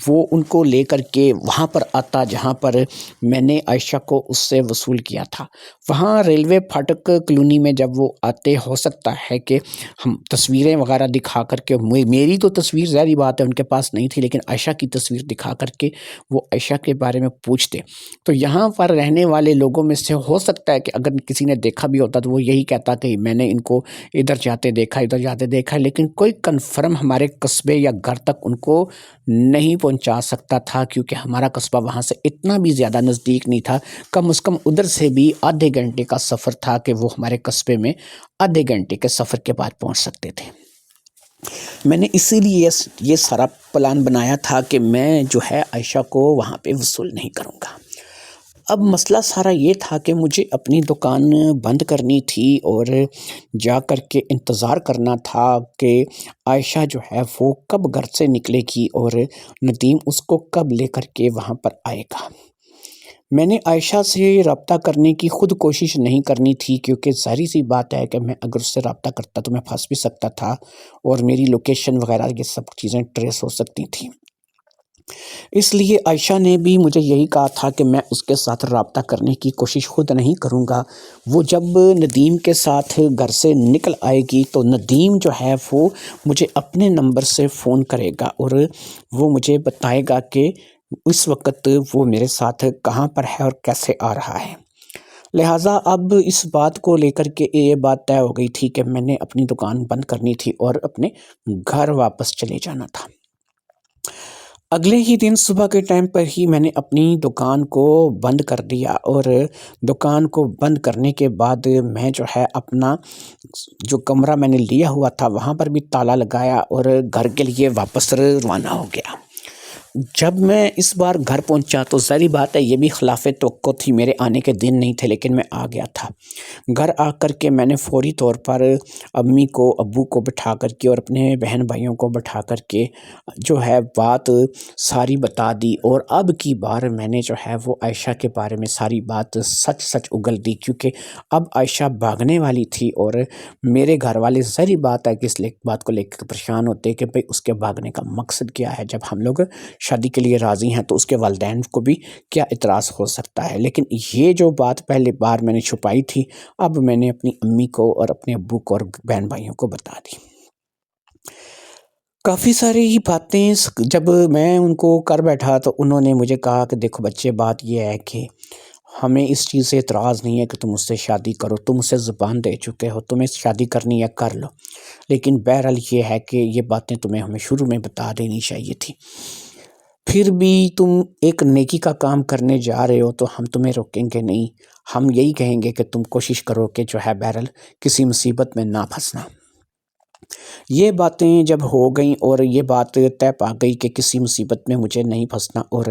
وہ ان کو لے کر کے وہاں پر آتا جہاں پر میں نے عائشہ کو اس سے وصول کیا تھا۔ وہاں ریلوے پھاٹک کالونی میں جب وہ آتے، ہو سکتا ہے کہ ہم تصویریں وغیرہ دکھا کر کے، میری تو تصویر ظاہری بات ہے ان کے پاس نہیں تھی، لیکن عائشہ کی تصویر دکھا کر کے وہ عائشہ کے بارے میں پوچھتے، تو یہاں پر رہنے والے لوگوں میں سے ہو سکتا ہے کہ اگر کسی نے دیکھا بھی ہوتا تو وہ یہی کہتا کہ میں نے ان کو ادھر جاتے دیکھا، لیکن کوئی کنفرم ہمارے قصبے یا گھر تک ان کو نہیں پہنچا سکتا تھا، کیونکہ ہمارا قصبہ وہاں سے اتنا بھی زیادہ نزدیک نہیں تھا، کم از کم ادھر سے بھی آدھے گھنٹے کا سفر تھا کہ وہ ہمارے قصبے میں آدھے گھنٹے کے سفر کے بعد پہنچ سکتے تھے۔ میں نے اسی لیے یہ سارا پلان بنایا تھا کہ میں جو ہے عائشہ کو وہاں پہ وصول نہیں کروں گا۔ اب مسئلہ سارا یہ تھا کہ مجھے اپنی دکان بند کرنی تھی، اور جا کر کے انتظار کرنا تھا کہ عائشہ جو ہے وہ کب گھر سے نکلے گی اور ندیم اس کو کب لے کر کے وہاں پر آئے گا۔ میں نے عائشہ سے رابطہ کرنے کی خود کوشش نہیں کرنی تھی، کیونکہ ظاہری سی بات ہے کہ میں اگر اس سے رابطہ کرتا تو میں پھنس بھی سکتا تھا، اور میری لوکیشن وغیرہ یہ سب چیزیں ٹریس ہو سکتی تھیں۔ اس لیے عائشہ نے بھی مجھے یہی کہا تھا کہ میں اس کے ساتھ رابطہ کرنے کی کوشش خود نہیں کروں گا، وہ جب ندیم کے ساتھ گھر سے نکل آئے گی تو ندیم جو ہے وہ مجھے اپنے نمبر سے فون کرے گا اور وہ مجھے بتائے گا کہ اس وقت وہ میرے ساتھ کہاں پر ہے اور کیسے آ رہا ہے۔ لہٰذا اب اس بات کو لے کر کے یہ بات طے ہو گئی تھی کہ میں نے اپنی دکان بند کرنی تھی اور اپنے گھر واپس چلے جانا تھا۔ اگلے ہی دن صبح کے ٹائم پر ہی میں نے اپنی دکان کو بند کر دیا اور دکان کو بند کرنے کے بعد میں جو ہے اپنا جو کمرہ میں نے لیا ہوا تھا وہاں پر بھی تالا لگایا اور گھر کے لیے واپس روانہ ہو گیا۔ جب میں اس بار گھر پہنچا تو ظاہری بات ہے یہ بھی خلاف توقع تھی، میرے آنے کے دن نہیں تھے لیکن میں آ گیا تھا۔ گھر آ کر کے میں نے فوری طور پر امی کو ابو کو بٹھا کر کے اور اپنے بہن بھائیوں کو بٹھا کر کے جو ہے بات ساری بتا دی، اور اب کی بار میں نے جو ہے وہ عائشہ کے بارے میں ساری بات سچ سچ اگل دی، کیونکہ اب عائشہ بھاگنے والی تھی اور میرے گھر والے ظاہری بات ہے کہ اس بات کو لے کر پریشان ہوتے کہ بھئی اس کے بھاگنے کا مقصد کیا ہے۔ جب ہم لوگ شادی کے لیے راضی ہیں تو اس کے والدین کو بھی کیا اعتراض ہو سکتا ہے، لیکن یہ جو بات پہلے بار میں نے چھپائی تھی اب میں نے اپنی امی کو اور اپنے ابو کو اور بہن بھائیوں کو بتا دی۔ کافی ساری ہی باتیں جب میں ان کو کر بیٹھا تو انہوں نے مجھے کہا کہ دیکھو بچے، بات یہ ہے کہ ہمیں اس چیز سے اعتراض نہیں ہے کہ تم اس سے شادی کرو، تم اسے زبان دے چکے ہو، تمہیں شادی کرنی ہے کر لو، لیکن بہرحال یہ ہے کہ یہ باتیں تمہیں ہمیں شروع میں بتا دینی چاہیے تھی۔ پھر بھی تم ایک نیکی کا کام کرنے جا رہے ہو تو ہم تمہیں روکیں گے نہیں، ہم یہی کہیں گے کہ تم کوشش کرو کہ جو ہے بہرحال کسی مصیبت میں نہ پھنسنا۔ یہ باتیں جب ہو گئیں اور یہ بات طے پا گئی کہ کسی مصیبت میں مجھے نہیں پھنسنا، اور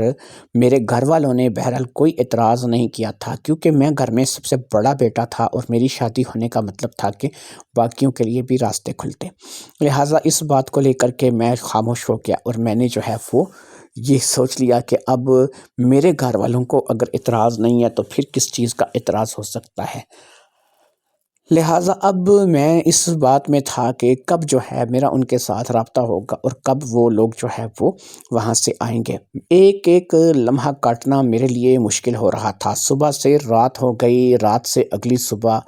میرے گھر والوں نے بہرحال کوئی اعتراض نہیں کیا تھا، کیونکہ میں گھر میں سب سے بڑا بیٹا تھا اور میری شادی ہونے کا مطلب تھا کہ باقیوں کے لیے بھی راستے کھلتے۔ لہٰذا اس بات کو لے کر کے میں خاموش ہو گیا اور میں نے جو ہے وہ یہ سوچ لیا کہ اب میرے گھر والوں کو اگر اعتراض نہیں ہے تو پھر کس چیز کا اعتراض ہو سکتا ہے۔ لہٰذا اب میں اس بات میں تھا کہ کب جو ہے میرا ان کے ساتھ رابطہ ہوگا اور کب وہ لوگ جو ہے وہ وہاں سے آئیں گے۔ ایک ایک لمحہ کاٹنا میرے لیے مشکل ہو رہا تھا۔ صبح سے رات ہو گئی، رات سے اگلی صبح،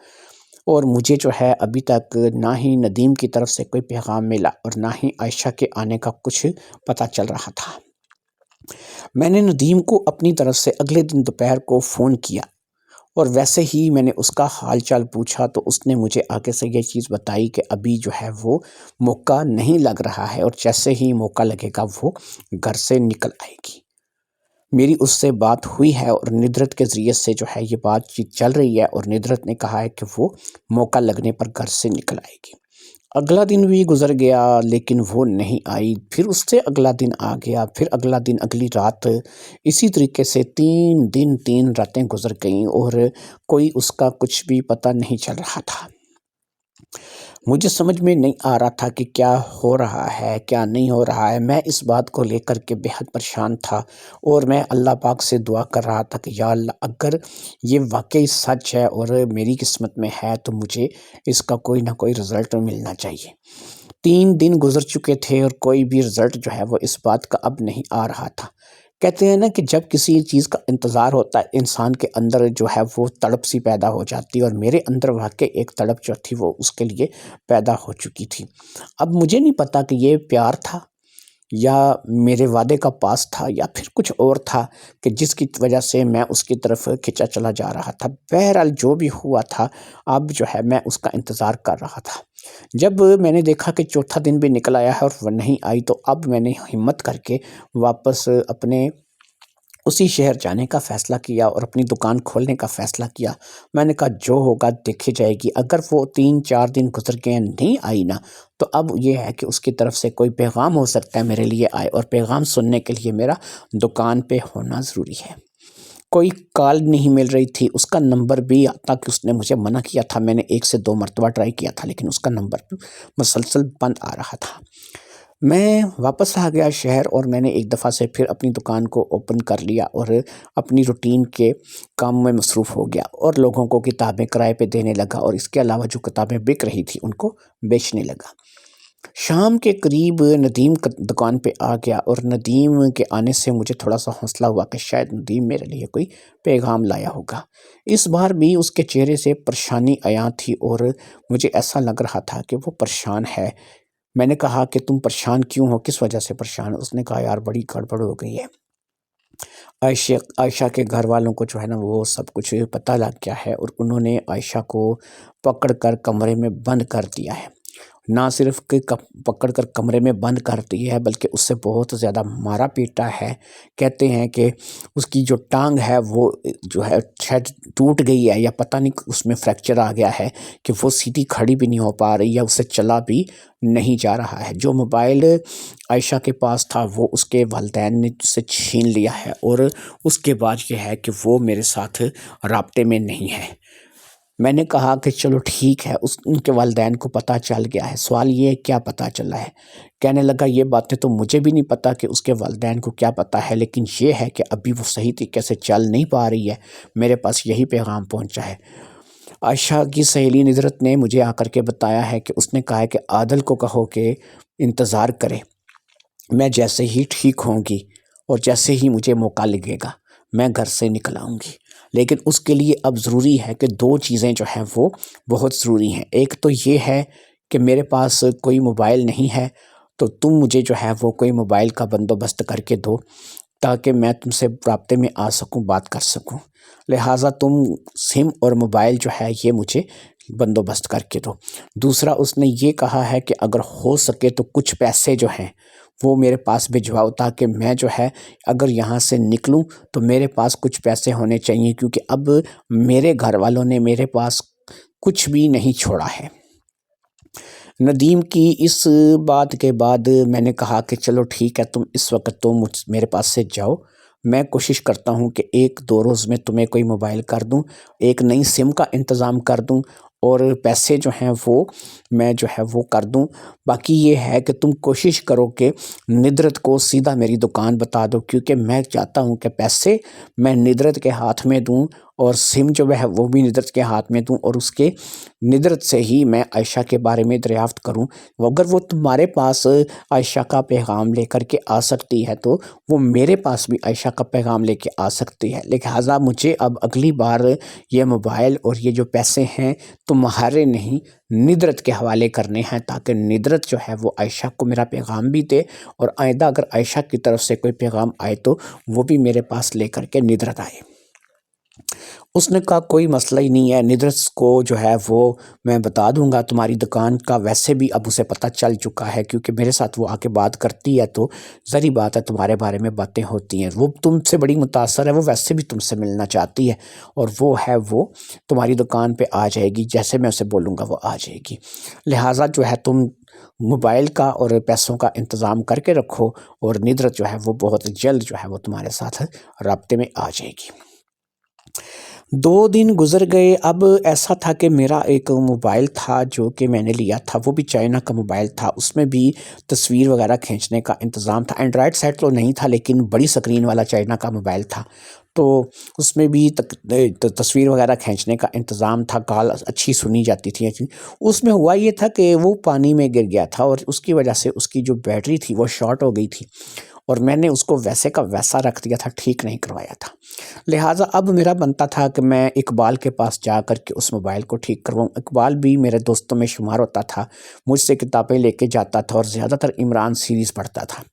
اور مجھے جو ہے ابھی تک نہ ہی ندیم کی طرف سے کوئی پیغام ملا اور نہ ہی عائشہ کے آنے کا کچھ پتہ چل رہا تھا۔ میں نے ندیم کو اپنی طرف سے اگلے دن دوپہر کو فون کیا اور ویسے ہی میں نے اس کا حال چال پوچھا تو اس نے مجھے آگے سے یہ چیز بتائی کہ ابھی جو ہے وہ موقع نہیں لگ رہا ہے اور جیسے ہی موقع لگے گا وہ گھر سے نکل آئے گی۔ میری اس سے بات ہوئی ہے اور ندرت کے ذریعے سے جو ہے یہ بات چیت چل رہی ہے اور ندرت نے کہا ہے کہ وہ موقع لگنے پر گھر سے نکل آئے گی۔ اگلا دن بھی گزر گیا لیکن وہ نہیں آئی، پھر اس سے اگلا دن آ گیا، پھر اگلا دن، اگلی رات، اسی طریقے سے 3 دن 3 راتیں گزر گئیں اور کوئی اس کا کچھ بھی پتہ نہیں چل رہا تھا۔ مجھے سمجھ میں نہیں آ رہا تھا کہ کیا ہو رہا ہے کیا نہیں ہو رہا ہے۔ میں اس بات کو لے کر کے بے حد پریشان تھا اور میں اللہ پاک سے دعا کر رہا تھا کہ یا اللہ اگر یہ واقعی سچ ہے اور میری قسمت میں ہے تو مجھے اس کا کوئی نہ کوئی رزلٹ ملنا چاہیے۔ 3 دن گزر چکے تھے اور کوئی بھی رزلٹ جو ہے وہ اس بات کا اب نہیں آ رہا تھا۔ کہتے ہیں نا کہ جب کسی چیز کا انتظار ہوتا ہے انسان کے اندر جو ہے وہ تڑپ سی پیدا ہو جاتی ہے، اور میرے اندر واقعی ایک تڑپ جو تھی وہ اس کے لیے پیدا ہو چکی تھی۔ اب مجھے نہیں پتا کہ یہ پیار تھا یا میرے وعدے کا پاس تھا یا پھر کچھ اور تھا کہ جس کی وجہ سے میں اس کی طرف کھنچا چلا جا رہا تھا۔ بہرحال جو بھی ہوا تھا اب جو ہے میں اس کا انتظار کر رہا تھا۔ جب میں نے دیکھا کہ چوتھا دن بھی نکل آیا ہے اور وہ نہیں آئی تو اب میں نے ہمت کر کے واپس اپنے اسی شہر جانے کا فیصلہ کیا اور اپنی دکان کھولنے کا فیصلہ کیا۔ میں نے کہا جو ہوگا دیکھی جائے گی، اگر وہ 3-4 دن گزر گئے نہیں آئی نا تو اب یہ ہے کہ اس کی طرف سے کوئی پیغام ہو سکتا ہے میرے لیے آئے، اور پیغام سننے کے لیے میرا دکان پہ ہونا ضروری ہے۔ کوئی کال نہیں مل رہی تھی، اس کا نمبر بھی تک اس نے مجھے منع کیا تھا، میں نے 1 سے 2 مرتبہ ٹرائی کیا تھا لیکن اس کا نمبر مسلسل بند آ رہا تھا۔ میں واپس آ گیا شہر اور میں نے ایک دفعہ سے پھر اپنی دکان کو اوپن کر لیا اور اپنی روٹین کے کام میں مصروف ہو گیا اور لوگوں کو کتابیں کرائے پہ دینے لگا اور اس کے علاوہ جو کتابیں بک رہی تھی ان کو بیچنے لگا۔ شام کے قریب ندیم دکان پہ آ گیا اور ندیم کے آنے سے مجھے تھوڑا سا حوصلہ ہوا کہ شاید ندیم میرے لیے کوئی پیغام لایا ہوگا۔ اس بار بھی اس کے چہرے سے پریشانی عیاں تھی اور مجھے ایسا لگ رہا تھا کہ وہ پریشان ہے۔ میں نے کہا کہ تم پریشان کیوں ہو، کس وجہ سے پریشان ہو؟ اس نے کہا یار بڑی گڑبڑ ہو گئی ہے، عائشہ کے گھر والوں کو جو ہے نا وہ سب کچھ پتہ لگ گیا ہے اور انہوں نے عائشہ کو پکڑ کر کمرے میں بند کر دیا ہے۔ نہ صرف کہ پکڑ کر کمرے میں بند کر دی ہے بلکہ اس سے بہت زیادہ مارا پیٹا ہے۔ کہتے ہیں کہ اس کی جو ٹانگ ہے وہ جو ہے شاید ٹوٹ گئی ہے یا پتہ نہیں اس میں فریکچر آ گیا ہے کہ وہ سیدھی کھڑی بھی نہیں ہو پا رہی ہے، اسے چلا بھی نہیں جا رہا ہے۔ جو موبائل عائشہ کے پاس تھا وہ اس کے والدین نے اس سے چھین لیا ہے اور اس کے بعد یہ ہے کہ وہ میرے ساتھ رابطے میں نہیں ہے۔ میں نے کہا کہ چلو ٹھیک ہے، ان کے والدین کو پتہ چل گیا ہے، سوال یہ کیا پتہ چلا ہے؟ کہنے لگا یہ باتیں تو مجھے بھی نہیں پتہ کہ اس کے والدین کو کیا پتہ ہے، لیکن یہ ہے کہ ابھی وہ صحیح طریقے سے چل نہیں پا رہی ہے، میرے پاس یہی پیغام پہنچا ہے۔ عائشہ کی سہیلی ندرت نے مجھے آ کر کے بتایا ہے کہ اس نے کہا ہے کہ عادل کو کہو کہ انتظار کرے، میں جیسے ہی ٹھیک ہوں گی اور جیسے ہی مجھے موقع لگے گا میں گھر سے نکل آؤں گی، لیکن اس کے لیے اب ضروری ہے کہ دو چیزیں جو ہیں وہ بہت ضروری ہیں۔ ایک تو یہ ہے کہ میرے پاس کوئی موبائل نہیں ہے، تو تم مجھے جو ہے وہ کوئی موبائل کا بندوبست کر کے دو تاکہ میں تم سے رابطے میں آ سکوں، بات کر سکوں۔ لہٰذا تم سم اور موبائل جو ہے یہ مجھے بندوبست کر کے دو۔ دوسرا اس نے یہ کہا ہے کہ اگر ہو سکے تو کچھ پیسے جو ہیں وہ میرے پاس بھجواؤ تاکہ میں جو ہے اگر یہاں سے نکلوں تو میرے پاس کچھ پیسے ہونے چاہیے، کیونکہ اب میرے گھر والوں نے میرے پاس کچھ بھی نہیں چھوڑا ہے۔ ندیم کی اس بات کے بعد میں نے کہا کہ چلو ٹھیک ہے، تم اس وقت تو میرے پاس سے جاؤ، میں کوشش کرتا ہوں کہ 1-2 روز میں تمہیں کوئی موبائل کر دوں، ایک نئی سم کا انتظام کر دوں اور پیسے جو ہیں وہ میں جو ہے وہ کر دوں۔ باقی یہ ہے کہ تم کوشش کرو کہ ندرت کو سیدھا میری دکان بتا دو، کیونکہ میں چاہتا ہوں کہ پیسے میں ندرت کے ہاتھ میں دوں اور سم جو ہے وہ بھی ندرت کے ہاتھ میں دوں اور اس کے ندرت سے ہی میں عائشہ کے بارے میں دریافت کروں۔ اگر وہ تمہارے پاس عائشہ کا پیغام لے کر کے آ سکتی ہے تو وہ میرے پاس بھی عائشہ کا پیغام لے کے آ سکتی ہے، لہٰذا مجھے اب اگلی بار یہ موبائل اور یہ جو پیسے ہیں تمہارے نہیں ندرت کے حوالے کرنے ہیں، تاکہ ندرت جو ہے وہ عائشہ کو میرا پیغام بھی دے اور آئندہ اگر عائشہ کی طرف سے کوئی پیغام آئے تو وہ بھی میرے پاس لے کر کے ندرت آئے۔ اس نے کہا کوئی مسئلہ ہی نہیں ہے، ندرت کو جو ہے وہ میں بتا دوں گا، تمہاری دکان کا ویسے بھی اب اسے پتہ چل چکا ہے، کیونکہ میرے ساتھ وہ آ کے بات کرتی ہے تو ظاہری بات ہے تمہارے بارے میں باتیں ہوتی ہیں، وہ تم سے بڑی متاثر ہے، وہ ویسے بھی تم سے ملنا چاہتی ہے اور وہ تمہاری دکان پہ آ جائے گی، جیسے میں اسے بولوں گا وہ آ جائے گی۔ لہٰذا جو ہے تم موبائل کا اور پیسوں کا انتظام کر کے رکھو اور ندرت جو ہے وہ بہت جلد جو ہے وہ تمہارے ساتھ رابطے میں آ جائے گی۔ 2 دن گزر گئے۔ اب ایسا تھا کہ میرا ایک موبائل تھا جو کہ میں نے لیا تھا، وہ بھی چائنا کا موبائل تھا، اس میں بھی تصویر وغیرہ کھینچنے کا انتظام تھا، اینڈرائڈ سیٹ تو نہیں تھا لیکن بڑی سکرین والا چائنا کا موبائل تھا، تو اس میں بھی تصویر وغیرہ کھینچنے کا انتظام تھا، کال اچھی سنی جاتی تھی۔ اس میں ہوا یہ تھا کہ وہ پانی میں گر گیا تھا اور اس کی وجہ سے اس کی جو بیٹری تھی وہ شارٹ ہو گئی تھی اور میں نے اس کو ویسے کا ویسا رکھ دیا تھا، ٹھیک نہیں کروایا تھا۔ لہٰذا اب میرا بنتا تھا کہ میں اقبال کے پاس جا کر کے اس موبائل کو ٹھیک کرواؤں۔ اقبال بھی میرے دوستوں میں شمار ہوتا تھا، مجھ سے کتابیں لے کے جاتا تھا اور زیادہ تر عمران سیریز پڑھتا تھا۔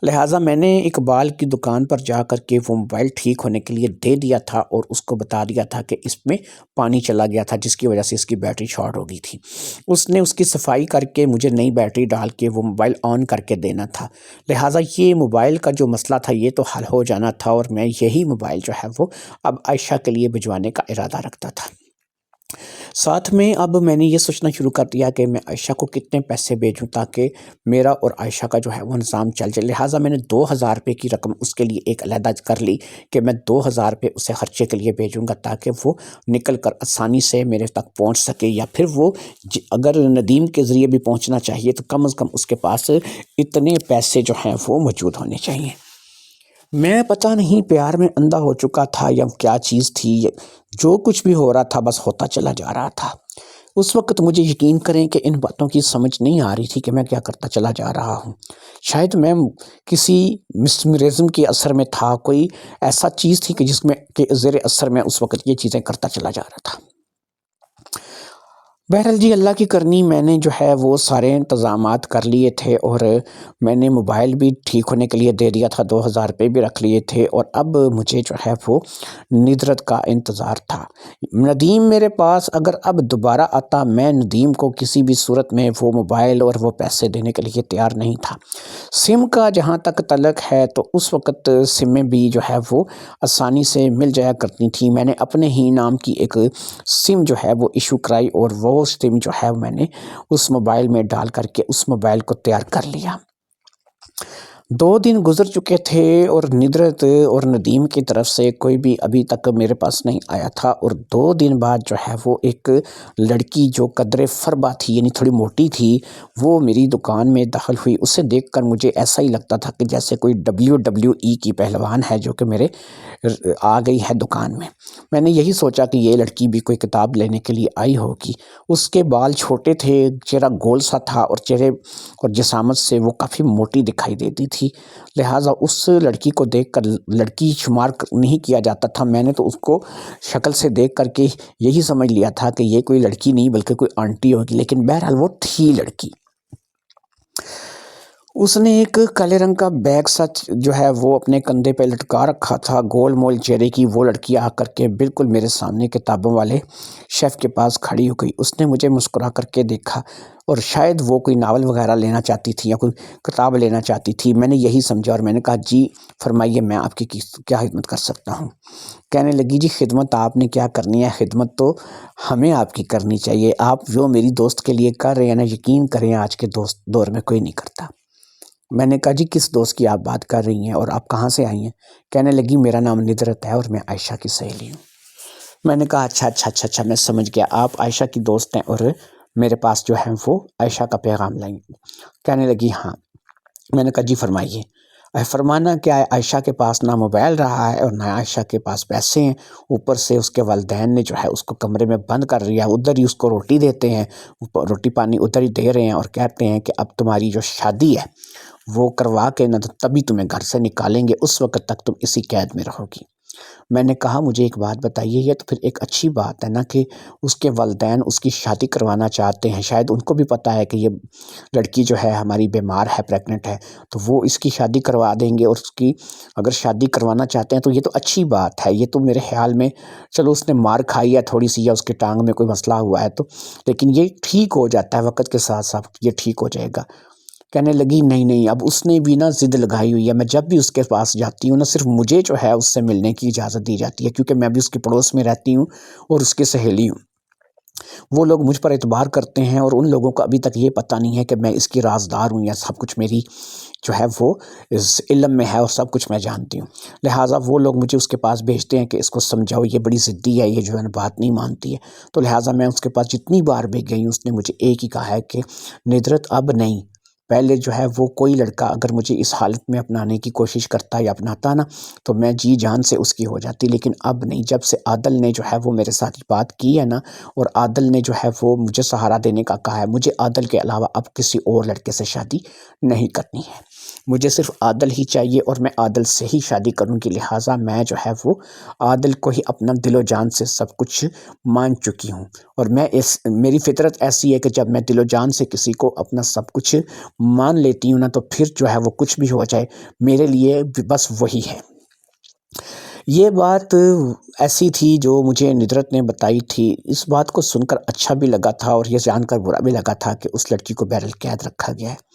لہٰذا میں نے اقبال کی دکان پر جا کر کے وہ موبائل ٹھیک ہونے کے لیے دے دیا تھا اور اس کو بتا دیا تھا کہ اس میں پانی چلا گیا تھا جس کی وجہ سے اس کی بیٹری شارٹ ہو گئی تھی۔ اس نے اس کی صفائی کر کے مجھے نئی بیٹری ڈال کے وہ موبائل آن کر کے دینا تھا۔ لہٰذا یہ موبائل کا جو مسئلہ تھا یہ تو حل ہو جانا تھا اور میں یہی موبائل جو ہے وہ اب عائشہ کے لیے بھجوانے کا ارادہ رکھتا تھا۔ ساتھ میں اب میں نے یہ سوچنا شروع کر دیا کہ میں عائشہ کو کتنے پیسے بھیجوں تاکہ میرا اور عائشہ کا جو ہے وہ نظام چل جائے۔ لہٰذا میں نے 2000 روپے کی رقم اس کے لیے ایک علیحدہ کر لی کہ میں 2000 روپے اسے خرچے کے لیے بھیجوں گا تاکہ وہ نکل کر آسانی سے میرے تک پہنچ سکے، یا پھر وہ اگر ندیم کے ذریعے بھی پہنچنا چاہیے تو کم از کم اس کے پاس اتنے پیسے جو ہیں وہ موجود ہونے چاہیے۔ میں پتہ نہیں پیار میں اندھا ہو چکا تھا یا کیا چیز تھی، جو کچھ بھی ہو رہا تھا بس ہوتا چلا جا رہا تھا۔ اس وقت مجھے یقین کریں کہ ان باتوں کی سمجھ نہیں آ رہی تھی کہ میں کیا کرتا چلا جا رہا ہوں۔ شاید میں کسی مسمرزم کے اثر میں تھا، کوئی ایسا چیز تھی کہ جس میں کہ زیر اثر میں اس وقت یہ چیزیں کرتا چلا جا رہا تھا۔ بہرحال جی اللہ کی کرنی میں نے جو ہے وہ سارے انتظامات کر لیے تھے، اور میں نے موبائل بھی ٹھیک ہونے کے لیے دے دیا تھا، 2000 روپے بھی رکھ لیے تھے، اور اب مجھے جو ہے وہ ندرت کا انتظار تھا۔ ندیم میرے پاس اگر اب دوبارہ آتا، میں ندیم کو کسی بھی صورت میں وہ موبائل اور وہ پیسے دینے کے لیے تیار نہیں تھا۔ سم کا جہاں تک تعلق ہے تو اس وقت سمیں بھی جو ہے وہ آسانی سے مل جایا کرتی تھیں۔ میں نے اپنے ہی نام کی ایک سم جو ہے وہ ایشو کرائی، اور وہ سم جو ہے میں نے اس موبائل میں ڈال کر کے اس موبائل کو تیار کر لیا۔ 2 دن گزر چکے تھے اور ندرت اور ندیم کی طرف سے کوئی بھی ابھی تک میرے پاس نہیں آیا تھا، اور 2 دن بعد جو ہے وہ ایک لڑکی جو قدر فربا تھی، یعنی تھوڑی موٹی تھی، وہ میری دکان میں داخل ہوئی۔ اسے دیکھ کر مجھے ایسا ہی لگتا تھا کہ جیسے کوئی WWE کی پہلوان ہے جو کہ میرے آ گئی ہے دکان میں۔ میں نے یہی سوچا کہ یہ لڑکی بھی کوئی کتاب لینے کے لیے آئی ہوگی۔ اس کے بال چھوٹے تھے، چہرہ گول سا تھا، اور چہرے اور جسامت سے وہ کافی موٹی دکھائی دیتی تھی، لہٰذا اس لڑکی کو دیکھ کر لڑکی شمار نہیں کیا جاتا تھا۔ میں نے تو اس کو شکل سے دیکھ کر کے یہی سمجھ لیا تھا کہ یہ کوئی لڑکی نہیں بلکہ کوئی آنٹی ہوگی، لیکن بہرحال وہ تھی لڑکی۔ اس نے ایک کالے رنگ کا بیگ سا جو ہے وہ اپنے کندھے پہ لٹکا رکھا تھا، گول مول چہرے کی وہ لڑکی آ کر کے بالکل میرے سامنے کتابوں والے شیف کے پاس کھڑی ہو گئی۔ اس نے مجھے مسکرا کر کے دیکھا، اور شاید وہ کوئی ناول وغیرہ لینا چاہتی تھی یا کوئی کتاب لینا چاہتی تھی۔ میں نے یہی سمجھا اور میں نے کہا جی فرمائیے، میں آپ کی کیا خدمت کر سکتا ہوں۔ کہنے لگی جی خدمت آپ نے کیا کرنی ہے، خدمت تو ہمیں آپ کی کرنی چاہیے۔ آپ جو میری دوست کے لیے کر رہے ہیں نا، یقین کریں آج کے دور میں کوئی نہیں کرتا۔ میں نے کہا جی کس دوست کی آپ بات کر رہی ہیں اور آپ کہاں سے آئی ہیں؟ کہنے لگی میرا نام ندرت ہے اور میں عائشہ کی سہیلی ہوں۔ میں نے کہا اچھا میں سمجھ گیا، آپ عائشہ کی دوست ہیں اور میرے پاس جو ہے وہ عائشہ کا پیغام لائیں۔ کہنے لگی ہاں۔ میں نے کہا جی فرمائیے۔ فرمانا کیا ہے، عائشہ کے پاس نہ موبائل رہا ہے اور نہ عائشہ کے پاس پیسے ہیں، اوپر سے اس کے والدین نے جو ہے اس کو کمرے میں بند کر دیا، ادھر ہی اس کو روٹی دیتے ہیں، روٹی پانی ادھر ہی دے رہے ہیں، اور کہتے ہیں کہ اب تمہاری جو شادی ہے وہ کروا کے نہ تبھی تمہیں گھر سے نکالیں گے، اس وقت تک تم اسی قید میں رہو گی۔ میں نے کہا مجھے ایک بات بتائیے، یہ تو پھر ایک اچھی بات ہے نا کہ اس کے والدین اس کی شادی کروانا چاہتے ہیں، شاید ان کو بھی پتہ ہے کہ یہ لڑکی جو ہے ہماری بیمار ہے، پریگننٹ ہے، تو وہ اس کی شادی کروا دیں گے، اور اس کی اگر شادی کروانا چاہتے ہیں تو یہ تو اچھی بات ہے۔ یہ تو میرے خیال میں چلو اس نے مار کھائی ہے تھوڑی سی، یا اس کے ٹانگ میں کوئی مسئلہ ہوا ہے تو، لیکن یہ ٹھیک ہو جاتا ہے وقت کے ساتھ ساتھ، یہ ٹھیک ہو جائے گا۔ کہنے لگی نہیں، اب اس نے بھی نا ضد لگائی ہوئی ہے، میں جب بھی اس کے پاس جاتی ہوں نا صرف مجھے جو ہے اس سے ملنے کی اجازت دی جاتی ہے، کیونکہ میں بھی اس کے پڑوس میں رہتی ہوں اور اس کی سہیلی ہوں۔ وہ لوگ مجھ پر اعتبار کرتے ہیں، اور ان لوگوں کو ابھی تک یہ پتہ نہیں ہے کہ میں اس کی رازدار ہوں، یا سب کچھ میری جو ہے وہ اس علم میں ہے اور سب کچھ میں جانتی ہوں، لہٰذا وہ لوگ مجھے اس کے پاس بھیجتے ہیں کہ اس کو سمجھاؤ، یہ بڑی ضدی ہے، یہ جو ہے نا بات نہیں مانتی ہے۔ تو لہٰذا میں اس کے پاس جتنی بار بھی گئی ہوں، اس نے مجھے ایک ہی کہا ہے کہ ندرت اب نہیں، پہلے جو ہے وہ کوئی لڑکا اگر مجھے اس حالت میں اپنانے کی کوشش کرتا یا اپناتا نا تو میں جی جان سے اس کی ہو جاتی، لیکن اب نہیں۔ جب سے عادل نے جو ہے وہ میرے ساتھ بات کی ہے نا، اور عادل نے جو ہے وہ مجھے سہارا دینے کا کہا ہے، مجھے عادل کے علاوہ اب کسی اور لڑکے سے شادی نہیں کرنی ہے، مجھے صرف عادل ہی چاہیے، اور میں عادل سے ہی شادی کروں گی، لہٰذا میں جو ہے وہ عادل کو ہی اپنا دل و جان سے سب کچھ مان چکی ہوں، اور میری فطرت ایسی ہے کہ جب میں دل و جان سے کسی کو اپنا سب کچھ مان لیتی ہوں نا تو پھر جو ہے وہ کچھ بھی ہو جائے میرے لیے بس وہی ہے۔ یہ بات ایسی تھی جو مجھے ندرت نے بتائی تھی۔ اس بات کو سن کر اچھا بھی لگا تھا اور یہ جان کر برا بھی لگا تھا کہ اس لڑکی کو بہر القید رکھا گیا ہے۔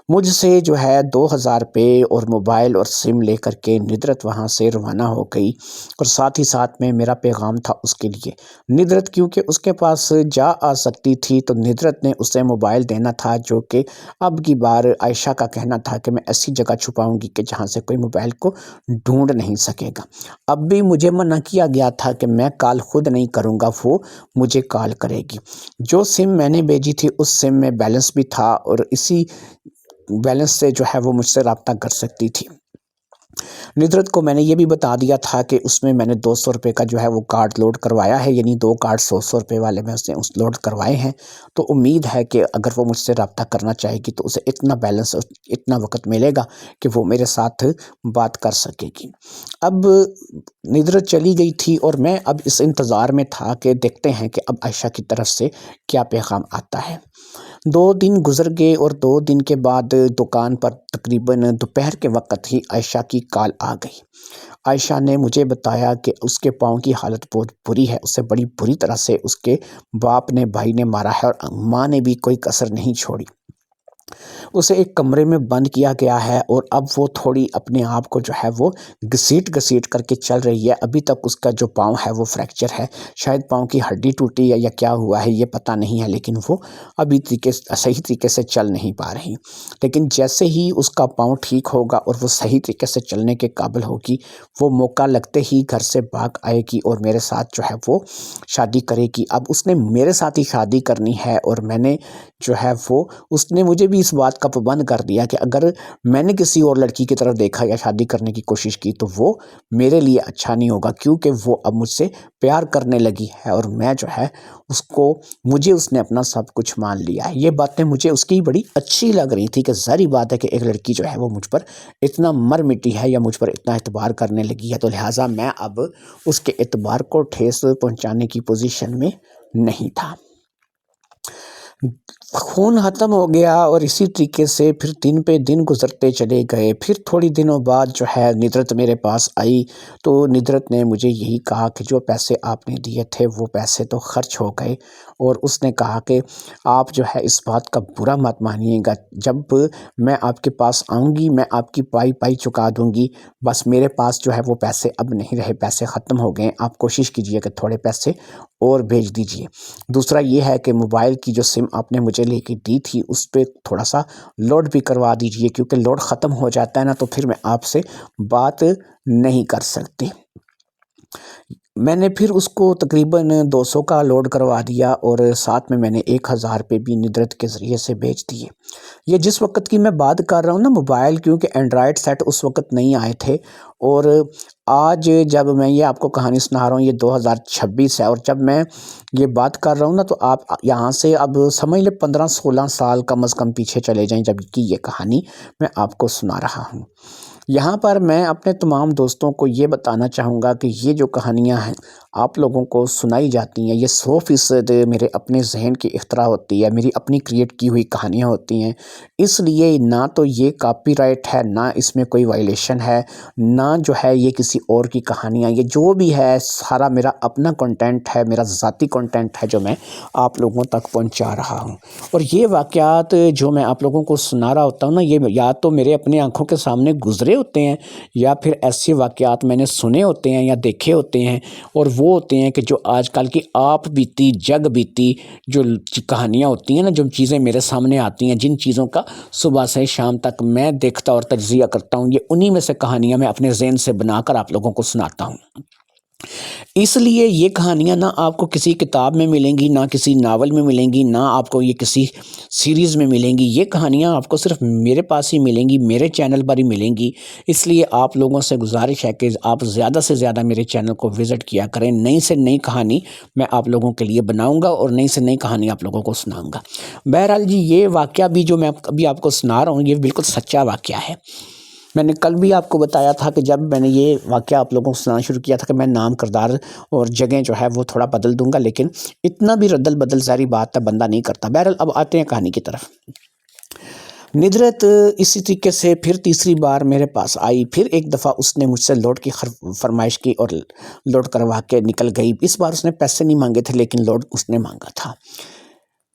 مجھ سے جو ہے 2000 روپے اور موبائل اور سم لے کر کے ندرت وہاں سے روانہ ہو گئی، اور ساتھ ہی ساتھ میں میرا پیغام تھا اس کے لیے۔ ندرت کیونکہ اس کے پاس جا آ سکتی تھی تو ندرت نے اسے موبائل دینا تھا، جو کہ اب کی بار عائشہ کا کہنا تھا کہ میں ایسی جگہ چھپاؤں گی کہ جہاں سے کوئی موبائل کو ڈھونڈ نہیں سکے گا۔ اب بھی مجھے منع کیا گیا تھا کہ میں کال خود نہیں کروں گا، وہ مجھے کال کرے گی۔ جو سم میں نے بھیجی تھی اس سم میں بیلنس بھی تھا، اور اسی بیلنس سے جو ہے وہ مجھ سے رابطہ کر سکتی تھی۔ ندرت کو میں نے یہ بھی بتا دیا تھا کہ اس میں نے 200 روپے کا جو ہے وہ کارڈ لوڈ کروایا ہے، یعنی 2 کارڈ 100 روپے والے میں اس نے لوڈ کروائے ہیں، تو امید ہے کہ اگر وہ مجھ سے رابطہ کرنا چاہے گی تو اسے اتنا بیلنس اتنا وقت ملے گا کہ وہ میرے ساتھ بات کر سکے گی۔ اب ندرت چلی گئی تھی اور میں اب اس انتظار میں تھا کہ دیکھتے ہیں کہ اب عائشہ کی طرف سے کیا پیغام آتا ہے۔ 2 دن گزر گئے اور 2 دن کے بعد دکان پر تقریباً دوپہر کے وقت ہی عائشہ کی کال آ گئی۔ عائشہ نے مجھے بتایا کہ اس کے پاؤں کی حالت بہت بری ہے، اسے بڑی بری طرح سے اس کے باپ نے بھائی نے مارا ہے اور ماں نے بھی کوئی کسر نہیں چھوڑی۔ اسے ایک کمرے میں بند کیا گیا ہے اور اب وہ تھوڑی اپنے آپ کو جو ہے وہ گھسیٹ کر کے چل رہی ہے۔ ابھی تک اس کا جو پاؤں ہے وہ فریکچر ہے، شاید پاؤں کی ہڈی ٹوٹی ہے یا کیا ہوا ہے یہ پتہ نہیں ہے، لیکن وہ ابھی صحیح طریقے سے چل نہیں پا رہی۔ لیکن جیسے ہی اس کا پاؤں ٹھیک ہوگا اور وہ صحیح طریقے سے چلنے کے قابل ہوگی، وہ موقع لگتے ہی گھر سے بھاگ آئے گی اور میرے ساتھ جو ہے وہ شادی کرے گی۔ اب اس نے میرے ساتھ ہی شادی کرنی ہے اور میں نے جو ہے وہ اس نے مجھے بھی اس بات کا پابند کر دیا کہ اگر میں نے کسی اور لڑکی کی طرف دیکھا یا شادی کرنے کی کوشش کی تو وہ میرے لیے اچھا نہیں ہوگا، کیونکہ وہ اب مجھ سے پیار کرنے لگی ہے اور میں جو ہے مجھے اس نے اپنا سب کچھ مان لیا ہے۔ یہ باتیں مجھے اس کی بڑی اچھی لگ رہی تھی کہ ظاہری بات ہے کہ ایک لڑکی جو ہے وہ مجھ پر اتنا مر مٹی ہے یا مجھ پر اتنا اعتبار کرنے لگی ہے، تو لہٰذا میں اب اس کے اعتبار کو ٹھیس پہنچانے کی پوزیشن میں نہیں تھا۔ خون ختم ہو گیا اور اسی طریقے سے پھر دن پہ دن گزرتے چلے گئے۔ پھر تھوڑی دنوں بعد جو ہے ندرت میرے پاس آئی تو ندرت نے مجھے یہی کہا کہ جو پیسے آپ نے دیے تھے وہ پیسے تو خرچ ہو گئے، اور اس نے کہا کہ آپ جو ہے اس بات کا برا مت مانیے گا، جب میں آپ کے پاس آؤں گی میں آپ کی پائی چکا دوں گی، بس میرے پاس جو ہے وہ پیسے اب نہیں رہے، پیسے ختم ہو گئے، آپ کوشش کیجئے کہ تھوڑے پیسے اور بھیج دیجئے۔ دوسرا یہ ہے کہ موبائل کی جو سم آپ نے مجھے لے کے دی تھی اس پہ تھوڑا سا لوڈ بھی کروا دیجئے، کیونکہ لوڈ ختم ہو جاتا ہے نا تو پھر میں آپ سے بات نہیں کر سکتی۔ میں نے پھر اس کو تقریباً 200 کا لوڈ کروا دیا اور ساتھ میں نے 1000 روپے بھی ندرت کے ذریعے سے بھیج دیے۔ یہ جس وقت کی میں بات کر رہا ہوں نا موبائل، کیونکہ اینڈرائڈ سیٹ اس وقت نہیں آئے تھے، اور آج جب میں یہ آپ کو کہانی سنا رہا ہوں یہ 2026 ہے، اور جب میں یہ بات کر رہا ہوں نا تو آپ یہاں سے اب سمجھ لیں 15-16 سال کم از کم پیچھے چلے جائیں جب کی یہ کہانی میں آپ کو سنا رہا ہوں۔ یہاں پر میں اپنے تمام دوستوں کو یہ بتانا چاہوں گا کہ یہ جو کہانیاں ہیں آپ لوگوں کو سنائی جاتی ہیں، یہ 100% میرے اپنے ذہن کی اختراع ہوتی ہے، میری اپنی کریٹ کی ہوئی کہانیاں ہوتی ہیں، اس لیے نہ تو یہ کاپی رائٹ ہے، نہ اس میں کوئی وائلیشن ہے، نہ جو ہے یہ کسی اور کی کہانیاں، یہ جو بھی ہے سارا میرا اپنا کنٹینٹ ہے، میرا ذاتی کنٹینٹ ہے جو میں آپ لوگوں تک پہنچا رہا ہوں۔ اور یہ واقعات جو میں آپ لوگوں کو سنا رہا ہوتا ہوں نا، یہ یا تو میرے اپنے آنکھوں کے سامنے گزرے ہوتے ہیں یا پھر ایسے واقعات میں نے سنے ہوتے ہیں یا دیکھے ہوتے ہیں، اور وہ ہوتے ہیں کہ جو آج کل کی آپ بیتی جگ بیتی جو کہانیاں ہوتی ہیں نا، جو چیزیں میرے سامنے آتی ہیں، جن چیزوں کا صبح سے شام تک میں دیکھتا اور تجزیہ کرتا ہوں، یہ انہی میں سے کہانیاں میں اپنے ذہن سے بنا کر آپ لوگوں کو سناتا ہوں۔ اس لیے یہ کہانیاں نہ آپ کو کسی کتاب میں ملیں گی، نہ کسی ناول میں ملیں گی، نہ آپ کو یہ کسی سیریز میں ملیں گی، یہ کہانیاں آپ کو صرف میرے پاس ہی ملیں گی، میرے چینل پر ہی ملیں گی۔ اس لیے آپ لوگوں سے گزارش ہے کہ آپ زیادہ سے زیادہ میرے چینل کو وزٹ کیا کریں، نئی سے نئی کہانی میں آپ لوگوں کے لیے بناؤں گا اور نئی سے نئی کہانی آپ لوگوں کو سناؤں گا۔ بہرحال جی یہ واقعہ بھی جو میں ابھی آپ کو سنا رہا ہوں یہ بالکل سچا واقعہ ہے۔ میں نے کل بھی آپ کو بتایا تھا کہ جب میں نے یہ واقعہ آپ لوگوں کو سنانا شروع کیا تھا کہ میں نام کردار اور جگہیں جو ہے وہ تھوڑا بدل دوں گا، لیکن اتنا بھی ردل بدل ظاہری بات ہے بندہ نہیں کرتا۔ بہرحال اب آتے ہیں کہانی کی طرف۔ ندرت اسی طریقے سے پھر تیسری بار میرے پاس آئی، پھر ایک دفعہ اس نے مجھ سے لوڈ کی فرمائش کی اور لوڈ کروا کے نکل گئی۔ اس بار اس نے پیسے نہیں مانگے تھے لیکن لوڈ اس نے مانگا تھا۔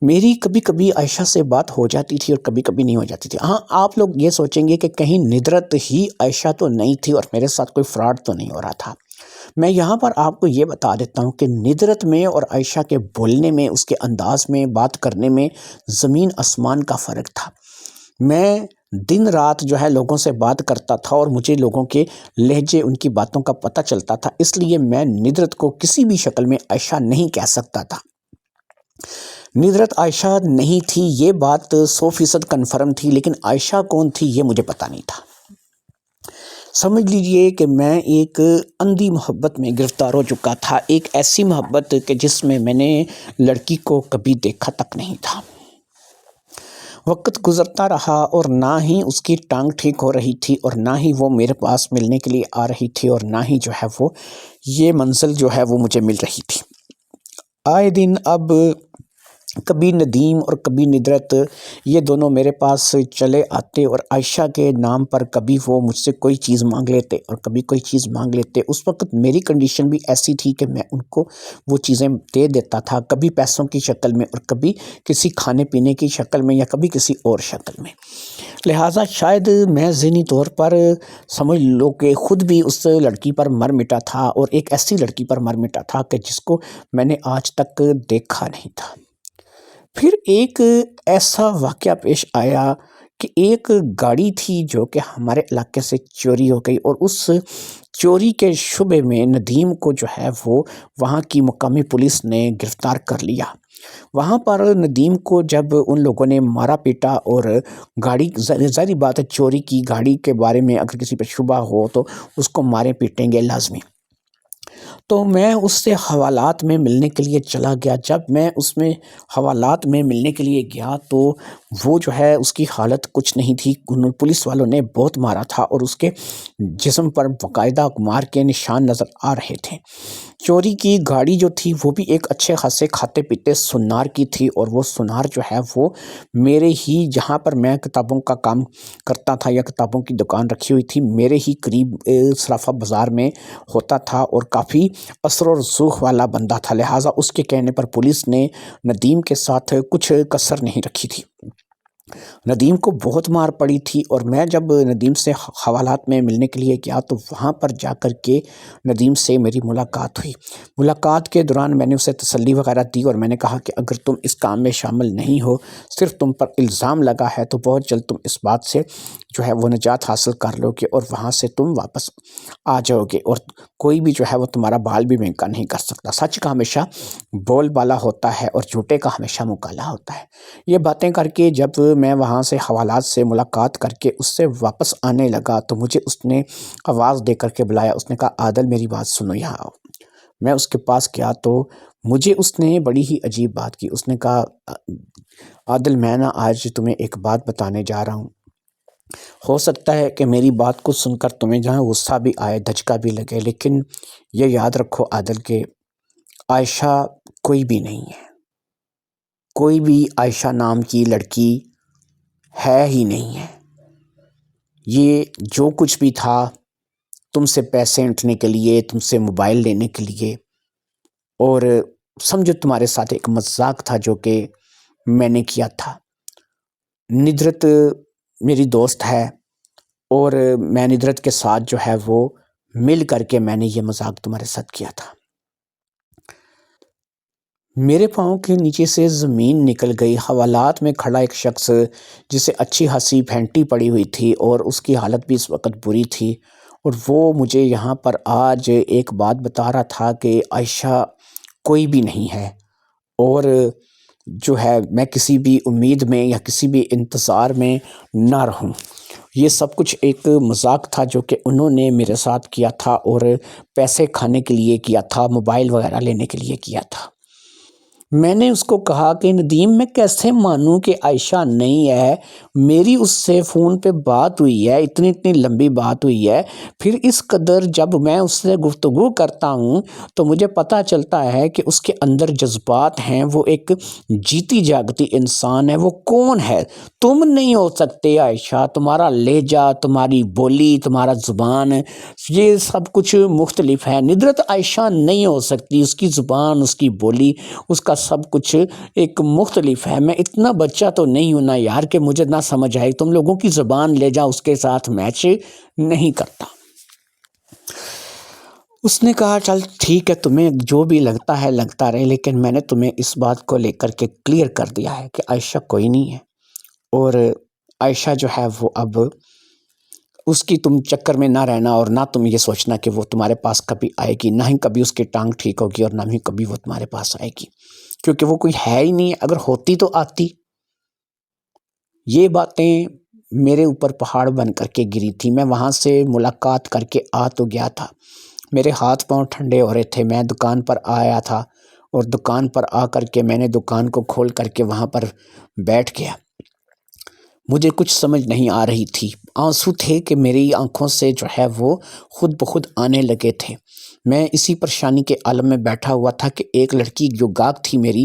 میری کبھی کبھی عائشہ سے بات ہو جاتی تھی اور کبھی کبھی نہیں ہو جاتی تھی۔ ہاں آپ لوگ یہ سوچیں گے کہ کہیں ندرت ہی عائشہ تو نہیں تھی اور میرے ساتھ کوئی فراڈ تو نہیں ہو رہا تھا۔ میں یہاں پر آپ کو یہ بتا دیتا ہوں کہ ندرت میں اور عائشہ کے بولنے میں، اس کے انداز میں، بات کرنے میں زمین آسمان کا فرق تھا۔ میں دن رات جو ہے لوگوں سے بات کرتا تھا اور مجھے لوگوں کے لہجے، ان کی باتوں کا پتہ چلتا تھا، اس لیے میں ندرت کو کسی بھی شکل میں عائشہ نہیں کہہ سکتا تھا۔ ندرت عائشہ نہیں تھی یہ بات 100% کنفرم تھی، لیکن عائشہ کون تھی یہ مجھے پتہ نہیں تھا۔ سمجھ لیجئے کہ میں ایک اندھی محبت میں گرفتار ہو چکا تھا، ایک ایسی محبت کہ جس میں میں نے لڑکی کو کبھی دیکھا تک نہیں تھا۔ وقت گزرتا رہا اور نہ ہی اس کی ٹانگ ٹھیک ہو رہی تھی اور نہ ہی وہ میرے پاس ملنے کے لیے آ رہی تھی اور نہ ہی جو ہے وہ یہ منزل جو ہے وہ مجھے مل رہی تھی۔ آئے دن اب کبھی ندیم اور کبھی ندرت یہ دونوں میرے پاس چلے آتے اور عائشہ کے نام پر کبھی وہ مجھ سے کوئی چیز مانگ لیتے اور کبھی کوئی چیز مانگ لیتے۔ اس وقت میری کنڈیشن بھی ایسی تھی کہ میں ان کو وہ چیزیں دے دیتا تھا، کبھی پیسوں کی شکل میں اور کبھی کسی کھانے پینے کی شکل میں یا کبھی کسی اور شکل میں۔ لہٰذا شاید میں ذہنی طور پر سمجھ لو کہ خود بھی اس لڑکی پر مر مٹا تھا اور ایک ایسی لڑکی پر مر مٹا تھا کہ جس کو میں نے آج تک دیکھا نہیں تھا۔ پھر ایک ایسا واقعہ پیش آیا کہ ایک گاڑی تھی جو کہ ہمارے علاقے سے چوری ہو گئی اور اس چوری کے شبے میں ندیم کو جو ہے وہ وہاں کی مقامی پولیس نے گرفتار کر لیا۔ وہاں پر ندیم کو جب ان لوگوں نے مارا پیٹا اور گاڑی، ظاہری بات ہے چوری کی گاڑی کے بارے میں اگر کسی پہ شبہ ہو تو اس کو مارے پیٹیں گے لازمی۔ تو میں اس سے حوالات میں ملنے کے لیے چلا گیا۔ جب میں اس میں حوالات میں ملنے کے لیے گیا تو وہ جو ہے اس کی حالت کچھ نہیں تھی، پولیس والوں نے بہت مارا تھا اور اس کے جسم پر باقاعدہ مار کے نشان نظر آ رہے تھے۔ چوری کی گاڑی جو تھی وہ بھی ایک اچھے خاصے کھاتے پیتے سنار کی تھی اور وہ سنار جو ہے وہ میرے ہی، جہاں پر میں کتابوں کا کام کرتا تھا یا کتابوں کی دکان رکھی ہوئی تھی، میرے ہی قریب صرافہ بازار میں ہوتا تھا اور کافی اثر و رسوخ والا بندہ تھا۔ لہٰذا اس کے کہنے پر پولیس نے ندیم کے ساتھ کچھ کسر نہیں رکھی تھی۔ ندیم کو بہت مار پڑی تھی اور میں جب ندیم سے حوالات میں ملنے کے لیے گیا تو وہاں پر جا کر کے ندیم سے میری ملاقات ہوئی۔ ملاقات کے دوران میں نے اسے تسلی وغیرہ دی اور میں نے کہا کہ اگر تم اس کام میں شامل نہیں ہو، صرف تم پر الزام لگا ہے تو بہت جلد تم اس بات سے جو ہے وہ نجات حاصل کر لو گے اور وہاں سے تم واپس آ جاؤ گے اور کوئی بھی جو ہے وہ تمہارا بال بھی بینکا نہیں کر سکتا۔ سچ کا ہمیشہ بول بالا ہوتا ہے اور جھوٹے کا ہمیشہ مکالا ہوتا ہے۔ یہ باتیں کر کے جب میں وہاں سے حوالات سے ملاقات کر کے اس سے واپس آنے لگا تو مجھے اس نے آواز دے کر کے بلایا۔ اس نے کہا عادل میری بات سنو یہاں آؤ۔ میں اس کے پاس گیا تو مجھے اس نے بڑی ہی عجیب بات کی۔ اس نے کہا عادل میں نا آج تمہیں ایک بات بتانے جا رہا ہوں، ہو سکتا ہے کہ میری بات کو سن کر تمہیں جہاں غصہ بھی آئے، دھچکا بھی لگے، لیکن یہ یاد رکھو عادل کہ عائشہ کوئی بھی نہیں ہے، کوئی بھی عائشہ نام کی لڑکی ہے ہی نہیں ہے۔ یہ جو کچھ بھی تھا تم سے پیسے انٹنے کے لیے، تم سے موبائل لینے کے لیے، اور سمجھو تمہارے ساتھ ایک مذاق تھا جو کہ میں نے کیا تھا۔ ندرت میری دوست ہے اور میں ندرت کے ساتھ جو ہے وہ مل کر کے میں نے یہ مذاق تمہارے ساتھ کیا تھا۔ میرے پاؤں کے نیچے سے زمین نکل گئی۔ حوالات میں کھڑا ایک شخص جسے اچھی خاصی پھینٹی پڑی ہوئی تھی اور اس کی حالت بھی اس وقت بری تھی، اور وہ مجھے یہاں پر آج ایک بات بتا رہا تھا کہ عائشہ کوئی بھی نہیں ہے، اور جو ہے میں کسی بھی امید میں یا کسی بھی انتظار میں نہ رہوں۔ یہ سب کچھ ایک مذاق تھا جو کہ انہوں نے میرے ساتھ کیا تھا اور پیسے کھانے کے لیے کیا تھا، موبائل وغیرہ لینے کے لیے کیا تھا۔ میں نے اس کو کہا کہ ندیم میں کیسے مانوں کہ عائشہ نہیں ہے، میری اس سے فون پہ بات ہوئی ہے، اتنی لمبی بات ہوئی ہے، پھر اس قدر جب میں اس سے گفتگو کرتا ہوں تو مجھے پتہ چلتا ہے کہ اس کے اندر جذبات ہیں، وہ ایک جیتی جاگتی انسان ہے۔ وہ کون ہے؟ تم نہیں ہو سکتے عائشہ، تمہارا لہجہ، تمہاری بولی، تمہارا زبان، یہ سب کچھ مختلف ہے۔ ندرت عائشہ نہیں ہو سکتی، اس کی زبان، اس کی بولی، اس کا سب کچھ ایک مختلف ہے۔ میں اتنا بچہ تو نہیں ہوں نا یار کہ مجھے نہ سمجھ آئے، تم لوگوں کی زبان لے جا اس کے ساتھ میچ نہیں کرتا۔ اس نے کہا چل ٹھیک ہے، تمہیں جو بھی لگتا ہے لگتا رہے، لیکن میں نے تمہیں اس بات کو لے کر کے کلیئر کر دیا ہے کہ عائشہ کوئی نہیں ہے، اور عائشہ جو ہے وہ اب اس کی تم چکر میں نہ رہنا اور نہ تم یہ سوچنا کہ وہ تمہارے پاس کبھی آئے گی، نہ ہی کبھی اس کی ٹانگ ٹھیک ہوگی اور نہ ہی کبھی وہ تمہارے پاس آئے گی، کیونکہ وہ کوئی ہے ہی نہیں ہے۔ اگر ہوتی تو آتی۔ یہ باتیں میرے اوپر پہاڑ بن کر کے گری تھی۔ میں وہاں سے ملاقات کر کے آ تو گیا تھا، میرے ہاتھ پاؤں ٹھنڈے ہو رہے تھے۔ میں دکان پر آیا تھا اور دکان پر آ کر کے میں نے دکان کو کھول کر کے وہاں پر بیٹھ گیا۔ مجھے کچھ سمجھ نہیں آ رہی تھی، آنسو تھے کہ میری آنکھوں سے جو ہے وہ خود بخود آنے لگے تھے۔ میں اسی پریشانی کے عالم میں بیٹھا ہوا تھا کہ ایک لڑکی جو گاہک تھی میری،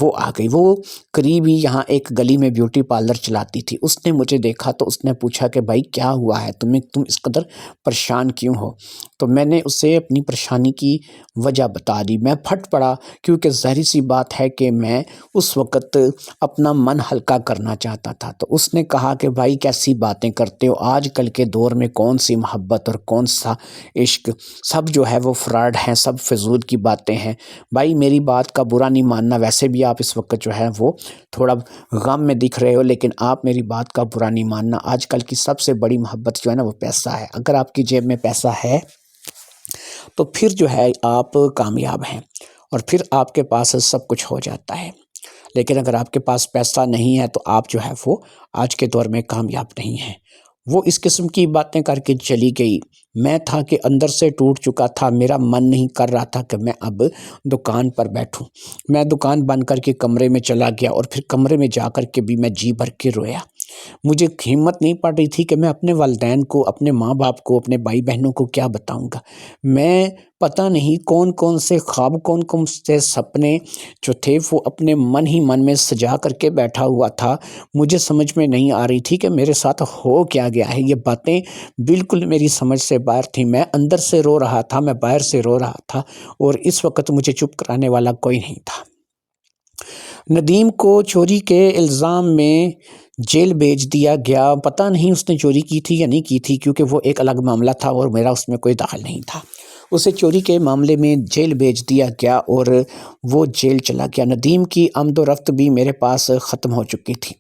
وہ آ گئی۔ وہ قریب ہی یہاں ایک گلی میں بیوٹی پارلر چلاتی تھی۔ اس نے مجھے دیکھا تو اس نے پوچھا کہ بھائی کیا ہوا ہے تم اس قدر پریشان کیوں ہو؟ تو میں نے اسے اپنی پریشانی کی وجہ بتا دی۔ میں پھٹ پڑا، کیونکہ ظاہر سی بات ہے کہ میں اس وقت اپنا من ہلکا کرنا چاہتا تھا۔ تو اس نے کہا کہ بھائی کیسی باتیں کرتے ہو، آج کل کے دور میں کون سی محبت اور کون سا عشق، سب جو ہے وہ فراڈ ہیں، سب فضول کی باتیں ہیں۔ بھائی میری بات کا برا نہیں ماننا، ویسے بھی آپ اس وقت جو ہے وہ تھوڑا غم میں دکھ رہے ہو، لیکن آپ میری بات کا برا نہیں ماننا۔ آج کل کی سب سے بڑی محبت جو ہے نا وہ پیسہ ہے۔ اگر آپ کی جیب میں پیسہ ہے تو پھر جو ہے آپ کامیاب ہیں اور پھر آپ کے پاس سب کچھ ہو جاتا ہے، لیکن اگر آپ کے پاس پیسہ نہیں ہے تو آپ جو ہے وہ آج کے دور میں کامیاب نہیں ہیں۔ وہ اس قسم کی باتیں کر کے چلی گئی۔ میں تھا کہ اندر سے ٹوٹ چکا تھا، میرا من نہیں کر رہا تھا کہ میں اب دکان پر بیٹھوں۔ میں دکان بند کر کے کمرے میں چلا گیا اور پھر کمرے میں جا کر کے بھی میں جی بھر کے رویا۔ مجھے ہمت نہیں پڑ رہی تھی کہ میں اپنے والدین کو، اپنے ماں باپ کو، اپنے بھائی بہنوں کو کیا بتاؤں گا۔ میں پتہ نہیں کون کون سے خواب، کون کون سے سپنے جو تھے وہ اپنے من ہی من میں سجا کر کے بیٹھا ہوا تھا۔ مجھے سمجھ میں نہیں آ رہی تھی کہ میرے ساتھ ہو کیا گیا ہے۔ یہ باتیں بالکل میری سمجھ سے باہر تھیں۔ میں اندر سے رو رہا تھا، میں باہر سے رو رہا تھا، اور اس وقت مجھے چپ کرانے والا کوئی نہیں تھا۔ ندیم کو چوری کے الزام میں جیل بھیج دیا گیا۔ پتہ نہیں اس نے چوری کی تھی یا نہیں کی تھی، کیونکہ وہ ایک الگ معاملہ تھا اور میرا اس میں کوئی دخل نہیں تھا۔ اسے چوری کے معاملے میں جیل بھیج دیا گیا اور وہ جیل چلا گیا۔ ندیم کی آمد و رفت بھی میرے پاس ختم ہو چکی تھی۔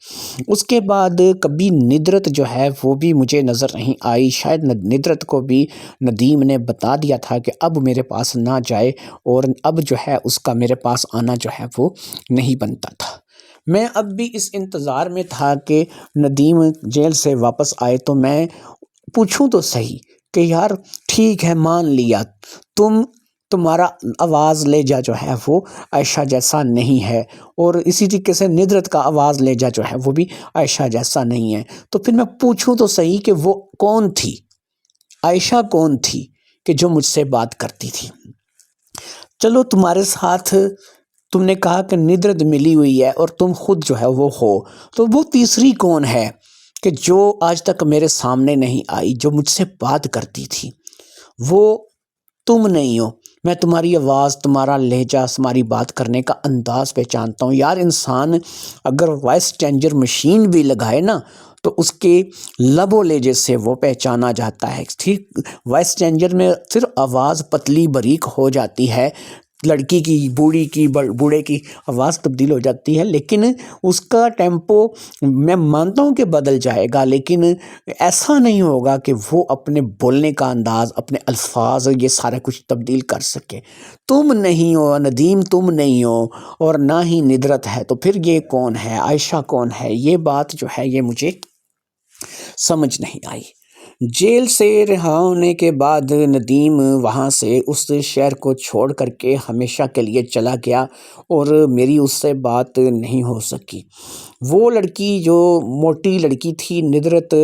اس کے بعد کبھی ندرت جو ہے وہ بھی مجھے نظر نہیں آئی۔ شاید ندرت کو بھی ندیم نے بتا دیا تھا کہ اب میرے پاس نہ جائے، اور اب جو ہے اس کا میرے پاس آنا جو ہے وہ نہیں بنتا تھا۔ میں اب بھی اس انتظار میں تھا کہ ندیم جیل سے واپس آئے تو میں پوچھوں تو صحیح کہ یار ٹھیک ہے، مان لیا تمہارا آواز لہجہ جو ہے وہ عائشہ جیسا نہیں ہے، اور اسی طریقے سے ندرت کا آواز لہجہ جو ہے وہ بھی عائشہ جیسا نہیں ہے، تو پھر میں پوچھوں تو صحیح کہ وہ کون تھی، عائشہ کون تھی کہ جو مجھ سے بات کرتی تھی؟ چلو تمہارے ساتھ تم نے کہا کہ ندرت ملی ہوئی ہے اور تم خود جو ہے وہ ہو، تو وہ تیسری کون ہے کہ جو آج تک میرے سامنے نہیں آئی، جو مجھ سے بات کرتی تھی؟ وہ تم نہیں ہو۔ میں تمہاری آواز، تمہارا لہجہ، تمہاری بات کرنے کا انداز پہچانتا ہوں۔ یار انسان اگر وائس چینجر مشین بھی لگائے نا تو اس کے لب و لہجے سے وہ پہچانا جاتا ہے۔ ٹھیک، وائس چینجر میں صرف آواز پتلی باریک ہو جاتی ہے، لڑکی کی، بوڑھی کی، بوڑھے کی آواز تبدیل ہو جاتی ہے، لیکن اس کا ٹیمپو میں مانتا ہوں کہ بدل جائے گا، لیکن ایسا نہیں ہوگا کہ وہ اپنے بولنے کا انداز، اپنے الفاظ، یہ سارا کچھ تبدیل کر سکے۔ تم نہیں ہو ندیم، تم نہیں ہو، اور نہ ہی ندرت ہے، تو پھر یہ کون ہے؟ عائشہ کون ہے؟ یہ بات جو ہے یہ مجھے سمجھ نہیں آئی۔ جیل سے رہا ہونے کے بعد ندیم وہاں سے اس شہر کو چھوڑ کر کے ہمیشہ کے لیے چلا گیا اور میری اس سے بات نہیں ہو سکی۔ وہ لڑکی جو موٹی لڑکی تھی ندرت،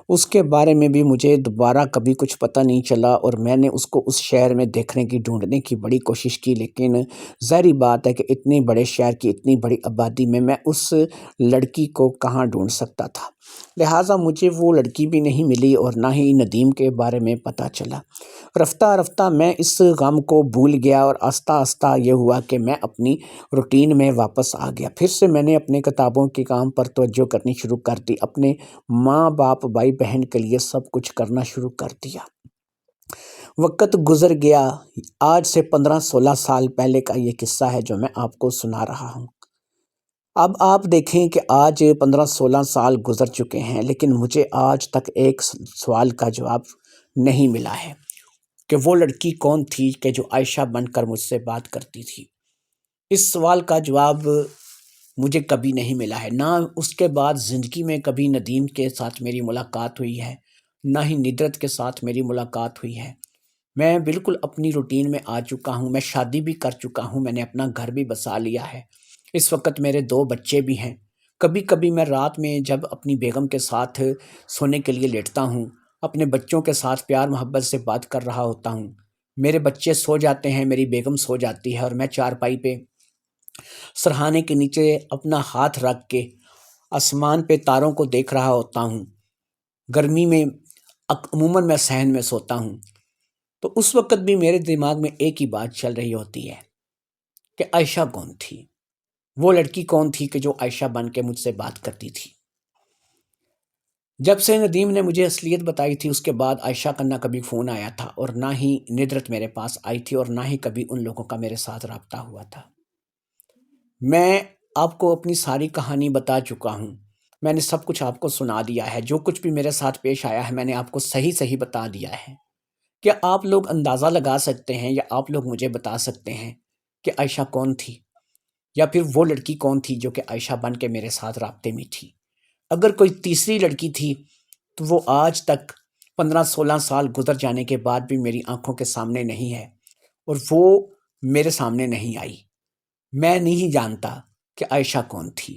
اس کے بارے میں بھی مجھے دوبارہ کبھی کچھ پتہ نہیں چلا، اور میں نے اس کو اس شہر میں دیکھنے کی، ڈھونڈنے کی بڑی کوشش کی، لیکن ظاہری بات ہے کہ اتنی بڑے شہر کی اتنی بڑی آبادی میں اس لڑکی کو کہاں ڈھونڈ سکتا تھا، لہٰذا مجھے وہ لڑکی بھی نہیں ملی اور نہ ہی ندیم کے بارے میں پتہ چلا۔ رفتہ رفتہ میں اس غم کو بھول گیا اور آہستہ آہستہ یہ ہوا کہ میں اپنی روٹین میں واپس آ گیا۔ پھر سے میں نے اپنے کتابوں کے کام پر توجہ کرنی شروع کر دی، اپنے ماں باپ، بھائی بہن کے لیے سب کچھ کرنا شروع کر دیا۔ وقت گزر گیا۔ آج سے 15-16 سال پہلے کا یہ قصہ ہے جو میں آپ کو سنا رہا ہوں۔ اب آپ دیکھیں کہ آج 15-16 سال گزر چکے ہیں، لیکن مجھے آج تک ایک سوال کا جواب نہیں ملا ہے کہ وہ لڑکی کون تھی کہ جو عائشہ بن کر مجھ سے بات کرتی تھی۔ اس سوال کا جواب مجھے کبھی نہیں ملا ہے، نہ اس کے بعد زندگی میں کبھی ندیم کے ساتھ میری ملاقات ہوئی ہے، نہ ہی ندرت کے ساتھ میری ملاقات ہوئی ہے۔ میں بالکل اپنی روٹین میں آ چکا ہوں، میں شادی بھی کر چکا ہوں، میں نے اپنا گھر بھی بسا لیا ہے، اس وقت میرے 2 بچے بھی ہیں۔ کبھی کبھی میں رات میں جب اپنی بیگم کے ساتھ سونے کے لیے لیٹتا ہوں، اپنے بچوں کے ساتھ پیار محبت سے بات کر رہا ہوتا ہوں، میرے بچے سو جاتے ہیں، میری بیگم سو جاتی ہے، اور میں چارپائی پہ سرہانے کے نیچے اپنا ہاتھ رکھ کے آسمان پہ تاروں کو دیکھ رہا ہوتا ہوں۔ گرمی میں عموماً میں صحن میں سوتا ہوں، تو اس وقت بھی میرے دماغ میں ایک ہی بات چل رہی ہوتی ہے کہ عائشہ کون تھی، وہ لڑکی کون تھی کہ جو عائشہ بن کے مجھ سے بات کرتی تھی۔ جب سے ندیم نے مجھے اصلیت بتائی تھی، اس کے بعد عائشہ کا نہ کبھی فون آیا تھا، اور نہ ہی ندرت میرے پاس آئی تھی، اور نہ ہی کبھی ان لوگوں کا میرے ساتھ رابطہ ہوا تھا۔ میں آپ کو اپنی ساری کہانی بتا چکا ہوں، میں نے سب کچھ آپ کو سنا دیا ہے، جو کچھ بھی میرے ساتھ پیش آیا ہے میں نے آپ کو صحیح صحیح بتا دیا ہے۔ کیا آپ لوگ اندازہ لگا سکتے ہیں، یا آپ لوگ مجھے بتا سکتے ہیں کہ عائشہ کون تھی، یا پھر وہ لڑکی کون تھی جو کہ عائشہ بن کے میرے ساتھ رابطے میں تھی؟ اگر کوئی تیسری لڑکی تھی تو وہ آج تک 15-16 سال گزر جانے کے بعد بھی میری آنکھوں کے سامنے نہیں ہے، اور وہ میرے سامنے نہیں آئی۔ میں نہیں جانتا کہ عائشہ کون تھی۔